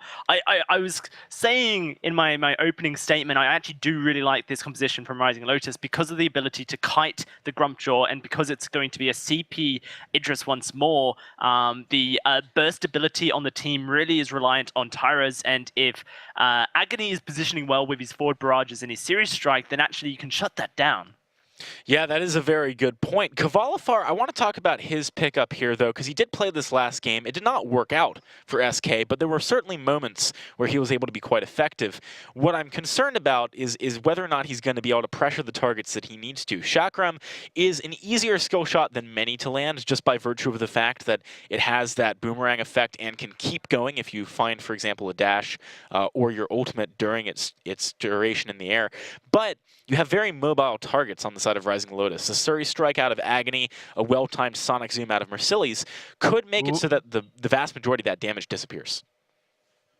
was saying in my opening statement, I actually do really like this composition from Rising Lotus because of the ability to kite the Grumpjaw, and because it's going to be a CP Idris once more. The burst ability on the team really is reliant on Tyrus, and if Agony is positioning well with his forward barrages and his series strike, then actually you can shut that down. Yeah, that is a very good point. Kvalifar, I want to talk about his pickup here, though, because he did play this last game. It did not work out for SK, but there were certainly moments where he was able to be quite effective. What I'm concerned about is whether or not he's going to be able to pressure the targets that he needs to. Chakram is an easier skill shot than many to land, just by virtue of the fact that it has that boomerang effect and can keep going if you find, for example, a dash or your ultimate during its duration in the air. But you have very mobile targets on the outside of Rising Lotus. A Surrey Strike out of Agony, a well-timed Sonic Zoom out of Mercilles could make it so that the vast majority of that damage disappears.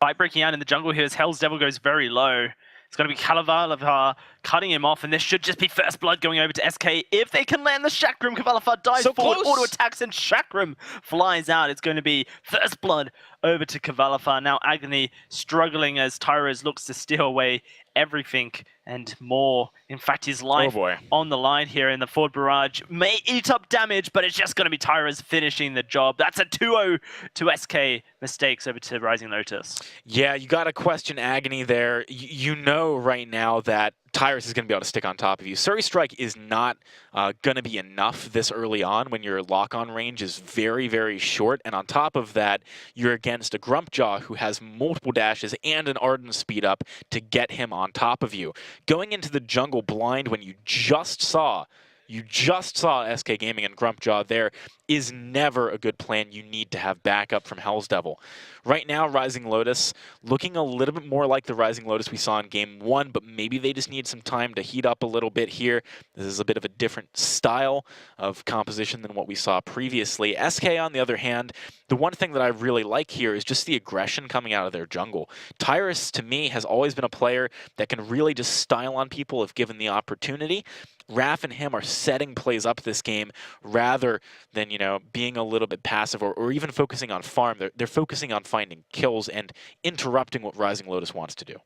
Fight breaking out in the jungle here as Hell's Devil goes very low. It's going to be Kalavalava cutting him off, and this should just be First Blood going over to SK. If they can land the Chakram, Kavalafa dives forward, auto attacks, and Chakram flies out. It's going to be First Blood over to Kavalafa. Now Agony struggling as Tyros looks to steal away everything and more. In fact, his life on the line here in the forward barrage may eat up damage, but it's just going to be Tyros finishing the job. That's a 2-0 to SK mistakes over to Rising Lotus. Yeah, you got to question Agony there. You know right now that Tyros is going to be able to stick on top of you. Surrey Strike is not going to be enough this early on when your lock-on range is very, very short. And on top of that, you're against a Grumpjaw who has multiple dashes and an Ardent speed up to get him on top of you. Going into the jungle blind when you just saw SK Gaming and Grumpjaw there is never a good plan. You need to have backup from Hell's Devil. Right now, Rising Lotus looking a little bit more like the Rising Lotus we saw in Game 1, but maybe they just need some time to heat up a little bit here. This is a bit of a different style of composition than what we saw previously. SK, on the other hand, the one thing that I really like here is just the aggression coming out of their jungle. Tyros, to me, has always been a player that can really just style on people if given the opportunity. Raph and him are setting plays up this game rather than, being a little bit passive or even focusing on farm. They're focusing on finding kills and interrupting what Rising Lotus wants to do.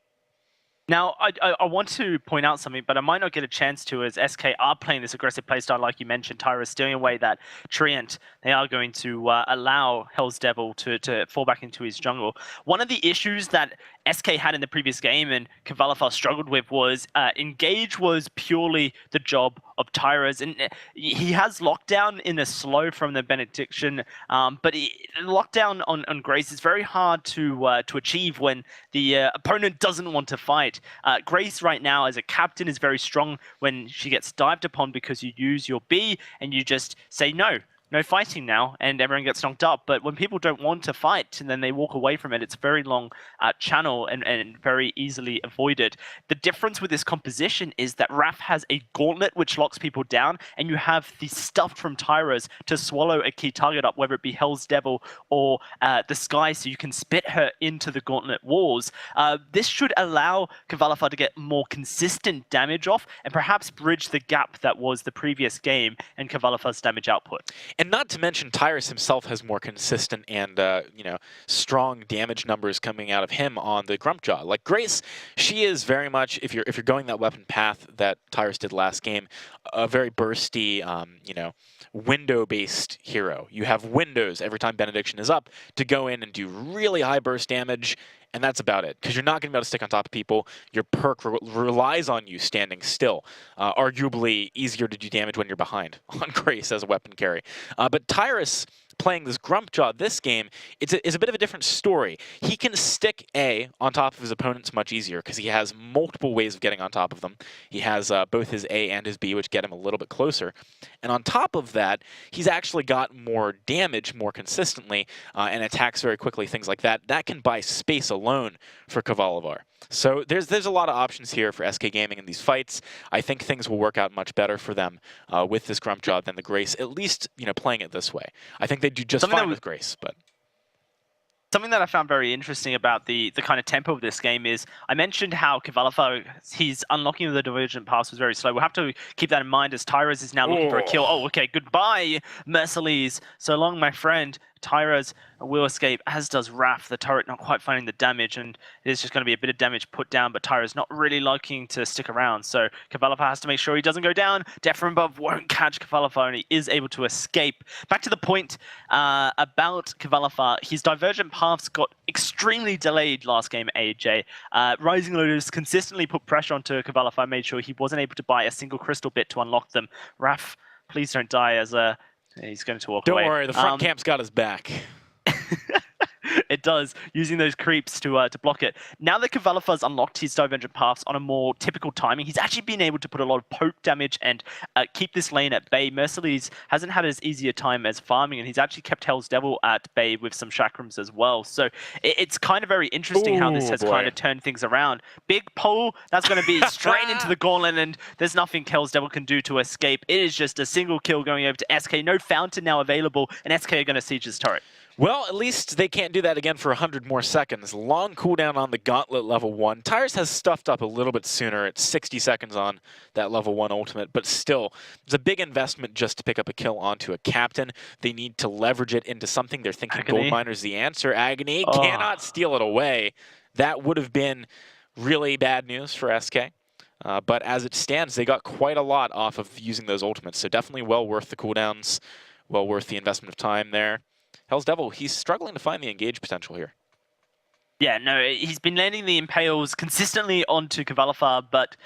Now, I want to point out something, but I might not get a chance to, as SK are playing this aggressive playstyle, like you mentioned, Tyros stealing away that Treant. They are going to allow Hell's Devil to fall back into his jungle. One of the issues that SK had in the previous game and Kavalafa struggled with was engage was purely the job of Tyros, and he has lockdown in the slow from the Benediction, but lockdown on Grace is very hard to achieve when the opponent doesn't want to fight. Grace right now as a captain is very strong when she gets dived upon because you use your B and you just say no fighting now, and everyone gets knocked up. But when people don't want to fight and then they walk away from it, it's a very long channel and very easily avoided. The difference with this composition is that Raph has a gauntlet which locks people down, and you have the stuff from Tyros to swallow a key target up, whether it be Hell's Devil or the Sky, so you can spit her into the gauntlet walls. This should allow Kavalafa to get more consistent damage off and perhaps bridge the gap that was the previous game and Kavalafa's damage output. And not to mention, Tyros himself has more consistent and, strong damage numbers coming out of him on the Grumpjaw. Like Grace, she is very much, if you're going that weapon path that Tyros did last game, a very bursty, window-based hero. You have windows every time Benediction is up to go in and do really high burst damage, and that's about it, because you're not going to be able to stick on top of people. Your perk relies on you standing still. Arguably easier to do damage when you're behind on Grace as a weapon carry. But Tyros playing this Grumpjaw this game, it's a bit of a different story. He can stick A on top of his opponents much easier because he has multiple ways of getting on top of them. He has both his A and his B, which get him a little bit closer. And on top of that, he's actually got more damage more consistently and attacks very quickly, things like that. That can buy space alone for Kavalavar. So there's a lot of options here for SK Gaming in these fights. I think things will work out much better for them with this Grumpjaw than the Grace, at least playing it this way. I think they do just fine with Grace, but something that I found very interesting about the kind of tempo of this game is I mentioned how Kavalafa, his unlocking of the Divergent Pass was very slow. We'll have to keep that in mind as Tyros is now looking for a kill. Oh, okay, goodbye, Mercilles. So long, my friend. Tyros will escape, as does Raph. The turret not quite finding the damage, and there's just going to be a bit of damage put down, but Tyros not really liking to stick around, so Kavalafa has to make sure he doesn't go down. Defrinbov won't catch Kavalafa, and he is able to escape. Back to the point about Kavalafa, his Divergent Paths got extremely delayed last game at AJ. Rising Lotus consistently put pressure onto Kavalafa, made sure he wasn't able to buy a single crystal bit to unlock them. Raph, please don't die as a... He's going to walk away. Don't worry, the front camp's got his back. It does, using those creeps to block it. Now that Kavalafar's unlocked his divergent paths on a more typical timing, he's actually been able to put a lot of poke damage and keep this lane at bay. Mercedes hasn't had as easy a time as farming, and he's actually kept Hell's Devil at bay with some chakrams as well. So it's kind of very interesting how this has kind of turned things around. Big pull, that's going to be straight into the gauntlet, and there's nothing Hell's Devil can do to escape. It is just a single kill going over to SK. No fountain now available, and SK are going to siege his turret. Well, at least they can't do that again for 100 more seconds. Long cooldown on the Gauntlet level 1. Tyrus has stuffed up a little bit sooner. It's 60 seconds on that level 1 ultimate, but still, it's a big investment just to pick up a kill onto a captain. They need to leverage it into something. They're thinking Agony. Gold Miner's the answer. Agony cannot steal it away. That would have been really bad news for SK. But as it stands, they got quite a lot off of using those ultimates, so definitely well worth the cooldowns, well worth the investment of time there. Hell's Devil, he's struggling to find the engage potential here. Yeah, no, he's been landing the Impales consistently onto Kavalafar, but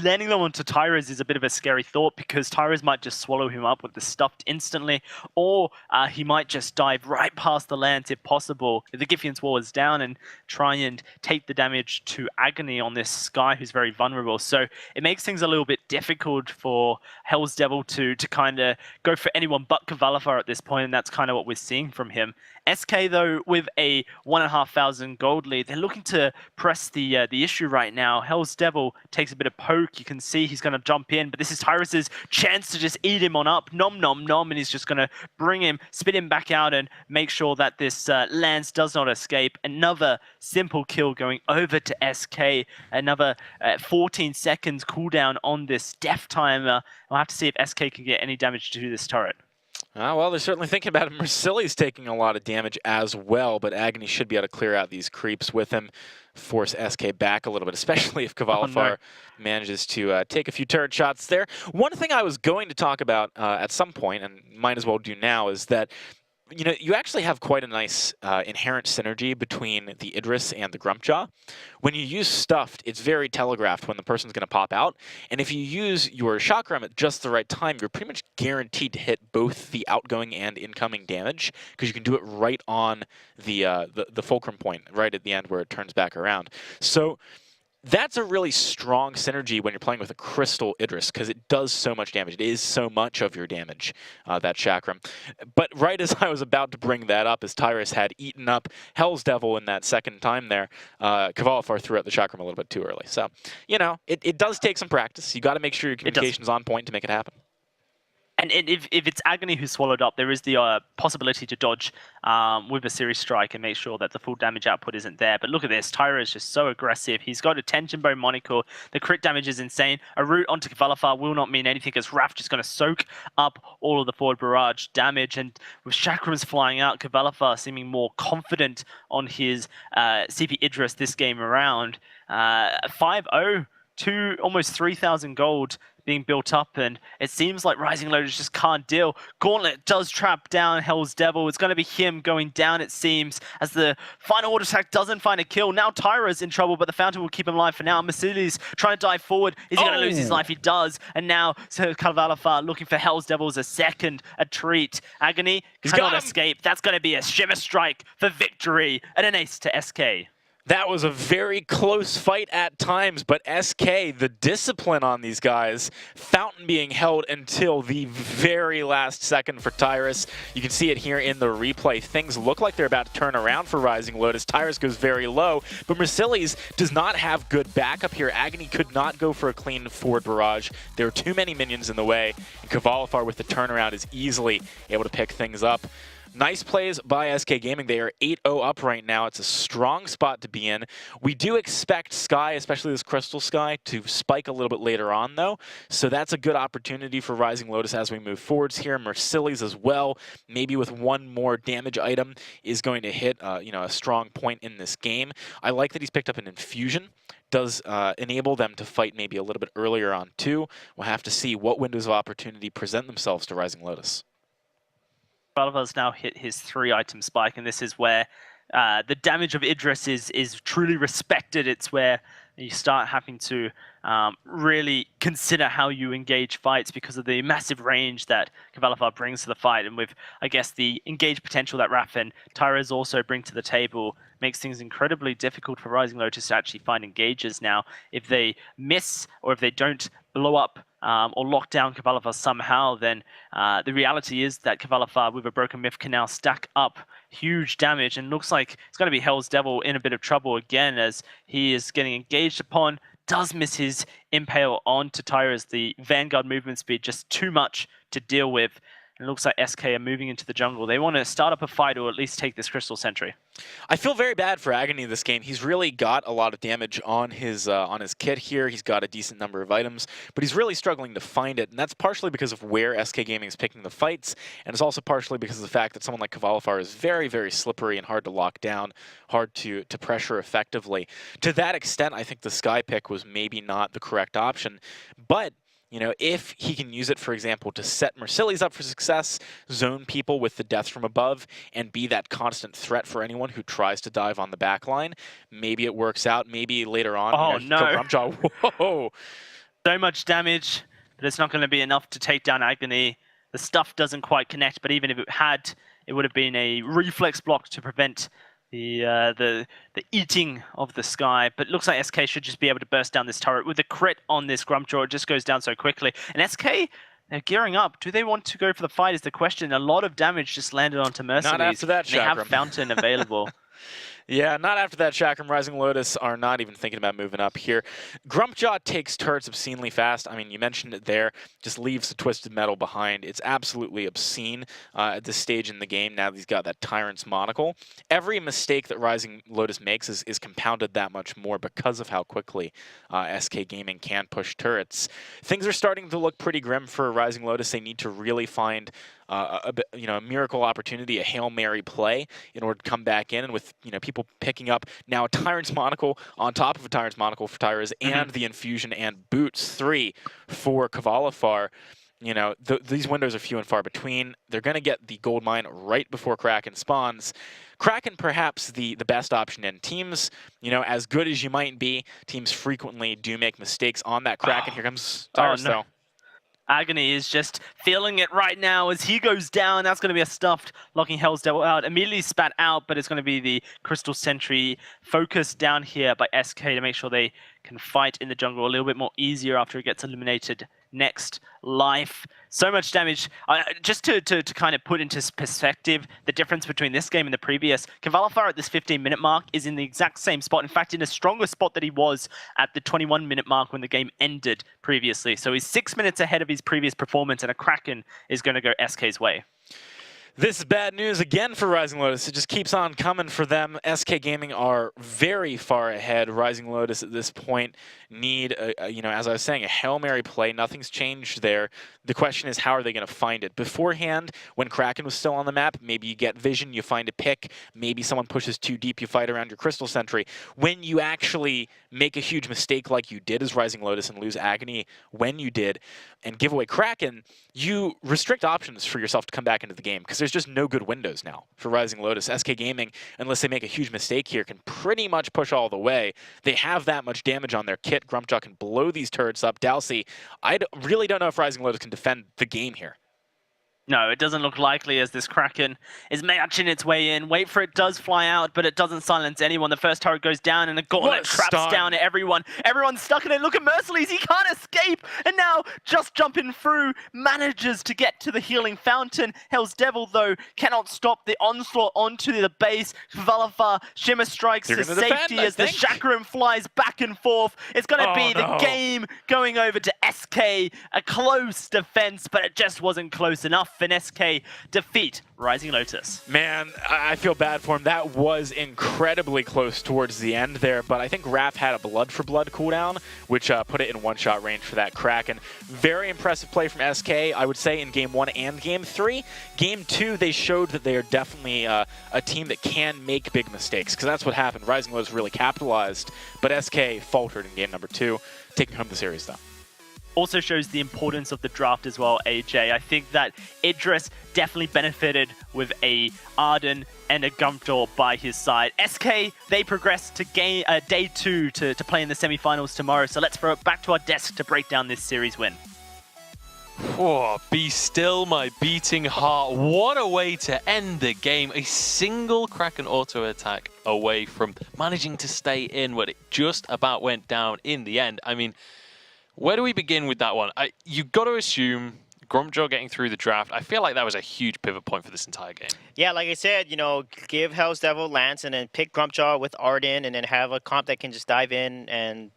landing them onto Tyrus is a bit of a scary thought because Tyrus might just swallow him up with the stuffed instantly, or he might just dive right past the lance if possible. If the Giffian's Wall is down and try and take the damage to Agony on this Skye who's very vulnerable. So it makes things a little bit difficult for Hell's Devil to kind of go for anyone but Kavalafar at this point, and that's kind of what we're seeing from him. SK, though, with a 1,500 gold lead, they're looking to press the issue right now. Hell's Devil takes a bit of poke. You can see he's going to jump in, but this is Tyrus's chance to just eat him on up. Nom, nom, nom, and he's just going to bring him, spit him back out, and make sure that this Lance does not escape. Another simple kill going over to SK. Another 14 seconds cooldown on this death timer. We'll have to see if SK can get any damage to this turret. Well, they're certainly thinking about it. Mercilli's taking a lot of damage as well, but Agony should be able to clear out these creeps with him, force SK back a little bit, especially if Kavalafar manages to take a few turret shots there. One thing I was going to talk about at some point, and might as well do now, is that you actually have quite a nice inherent synergy between the Idris and the Grumpjaw. When you use Stuffed, it's very telegraphed when the person's going to pop out. And if you use your Chakram at just the right time, you're pretty much guaranteed to hit both the outgoing and incoming damage, because you can do it right on the fulcrum point, right at the end where it turns back around. So that's a really strong synergy when you're playing with a Crystal Idris, because it does so much damage. It is so much of your damage, that Chakram. But right as I was about to bring that up, as Tyrus had eaten up Hell's Devil in that second time there, Kavalafar threw out the Chakram a little bit too early. So, it does take some practice. You got to make sure your communication's on point to make it happen. And if it's Agony who's swallowed up, there is the possibility to dodge with a Series Strike and make sure that the full damage output isn't there. But look at this. Tyra is just so aggressive. He's got a Tension Bow Monocle. The crit damage is insane. A root onto Kavalafar will not mean anything, as Raph just going to soak up all of the forward barrage damage. And with Chakrams flying out, Kavalafar seeming more confident on his CP Idris this game around. 5-0 to almost 3,000 gold being built up, and it seems like Rising Lotus just can't deal. Gauntlet does trap down Hell's Devil. It's going to be him going down, it seems, as the final order attack doesn't find a kill. Now Tyra's in trouble, but the Fountain will keep him alive for now. Mercedes trying to dive forward. Is he going to lose his life? He does. And now Kavalafar looking for Hell's Devil as a treat. Agony cannot escape. That's going to be a Shimmer Strike for victory and an ace to SK. That was a very close fight at times, but SK, the discipline on these guys, Fountain being held until the very last second for Tyrus. You can see it here in the replay. Things look like they're about to turn around for Rising Lotus. Tyrus goes very low, but Mercilli's does not have good backup here. Agony could not go for a clean forward barrage. There were too many minions in the way, and Kavalafar with the turnaround is easily able to pick things up. Nice plays by SK Gaming. They are 8-0 up right now. It's a strong spot to be in. We do expect Skye, especially this Crystal Skye, to spike a little bit later on, though. So that's a good opportunity for Rising Lotus as we move forwards here. Mercilli's as well, maybe with one more damage item, is going to hit a strong point in this game. I like that he's picked up an Infusion. Does enable them to fight maybe a little bit earlier on, too. We'll have to see what windows of opportunity present themselves to Rising Lotus. Kavalafar's now hit his 3-item spike, and this is where the damage of Idris is truly respected. It's where you start having to really consider how you engage fights because of the massive range that Cavalifar brings to the fight. And with, I guess, the engage potential that Raph and Tyrez also bring to the table, makes things incredibly difficult for Rising Lotus to actually find engages now. If they miss or if they don't blow up or lock down Cavalifar somehow, then the reality is that Cavalifar with a Broken Myth can now stack up huge damage, and looks like it's going to be Hell's Devil in a bit of trouble again as he is getting engaged upon, does miss his impale onto Tyrez. The Vanguard movement speed just too much to deal with. And it looks like SK are moving into the jungle. They want to start up a fight or at least take this Crystal Sentry. I feel very bad for Agony this game. He's really got a lot of damage on his kit here. He's got a decent number of items, but he's really struggling to find it, and that's partially because of where SK Gaming is picking the fights, and it's also partially because of the fact that someone like Cavalifar is very, very slippery and hard to lock down, hard to pressure effectively. To that extent, I think the Sky pick was maybe not the correct option, but you know, if he can use it, for example, to set Mercilli's up for success, zone people with the death from above, and be that constant threat for anyone who tries to dive on the back line, maybe it works out. Maybe later on, oh, you know, no. Grumpjaw, whoa. So much damage, but it's not going to be enough to take down Agony. The stuff doesn't quite connect, but even if it had, it would have been a reflex block to prevent the eating of the Sky. But it looks like SK should just be able to burst down this turret. With the crit on this Grumpjaw, it just goes down so quickly. And SK, they're gearing up. Do they want to go for the fight is the question. A lot of damage just landed onto Mercedes. Not after that, They have Chakram. Fountain available. Yeah, not after that, Chakram. Rising Lotus are not even thinking about moving up here. Grumpjaw takes turrets obscenely fast. I mean, you mentioned it there. Just leaves the Twisted Metal behind. It's absolutely obscene at this stage in the game, now that he's got that Tyrant's monocle. Every mistake that Rising Lotus makes is compounded that much more because of how quickly SK Gaming can push turrets. Things are starting to look pretty grim for Rising Lotus. They need to really find a miracle opportunity, a Hail Mary play in order to come back in, and with people picking up now a Tyrant's Monocle on top of a Tyrant's Monocle for Tyrus and the Infusion and Boots 3 for Cavalifar. These windows are few and far between. They're going to get the gold mine right before Kraken spawns. Kraken perhaps the best option in teams. As good as you might be, teams frequently do make mistakes on that Kraken. Here comes Tyrus, though. Agony is just feeling it right now as he goes down. That's going to be a stuffed, locking Hell's Devil out. Immediately spat out, but it's going to be the Crystal Sentry focused down here by SK to make sure they can fight in the jungle a little bit more easier after it gets eliminated next life. So much damage. Just to kind of put into perspective the difference between this game and the previous, Cavalifar at this 15-minute mark is in the exact same spot. In fact, in a stronger spot that he was at the 21-minute mark when the game ended previously. So he's 6 minutes ahead of his previous performance, and a Kraken is going to go SK's way. This is bad news again for Rising Lotus. It just keeps on coming for them. SK Gaming are very far ahead. Rising Lotus at this point need, as I was saying, a Hail Mary play. Nothing's changed there. The question is, how are they going to find it? Beforehand, when Kraken was still on the map, maybe you get vision, you find a pick. Maybe someone pushes too deep, you fight around your Crystal Sentry. When you actually make a huge mistake like you did as Rising Lotus and lose Agony when you did, and give away Kraken, you restrict options for yourself to come back into the game, because there's just no good windows now for Rising Lotus. SK Gaming, unless they make a huge mistake here, can pretty much push all the way. They have that much damage on their kit. Grumpjaw can blow these turrets up. Dalsy, I really don't know if Rising Lotus can defend the game here. No, it doesn't look likely as this Kraken is matching its way in. Wait for it does fly out, but it doesn't silence anyone. The first turret goes down and the gauntlet traps down everyone. Everyone's stuck in it. Look at Merciless, he can't escape. And now, just jumping through, manages to get to the healing fountain. Hell's Devil, though, cannot stop the onslaught onto the base. Cavalifar, Shimmer strikes to safety as the Chakram flies back and forth. It's going to be the game going over to SK. A close defense, but it just wasn't close enough. An SK defeat Rising Lotus. Man, I feel bad for him. That was incredibly close towards the end there, but I think Raph had a blood for blood cooldown, which put it in one-shot range for that Kraken. Very impressive play from SK, I would say, in Game 1 and Game 3. Game 2, they showed that they are definitely a team that can make big mistakes, because that's what happened. Rising Lotus really capitalized, but SK faltered in Game number 2, taking home the series, though. also shows the importance of the draft as well, AJ. I think that Idris definitely benefited with a Arden and a Gumdor by his side. SK, they progress to game day 2 to play in the semifinals tomorrow. So let's throw it back to our desk to break down this series win. Oh, be still my beating heart. What a way to end the game. A single Kraken auto attack away from managing to stay in, but it just about went down in the end. I mean, where do we begin with that one? You've got to assume Grumpjaw getting through the draft. I feel like that was a huge pivot point for this entire game. Yeah, like I said, you know, give Hell's Devil Lance and then pick Grumpjaw with Arden and then have a comp that can just dive in and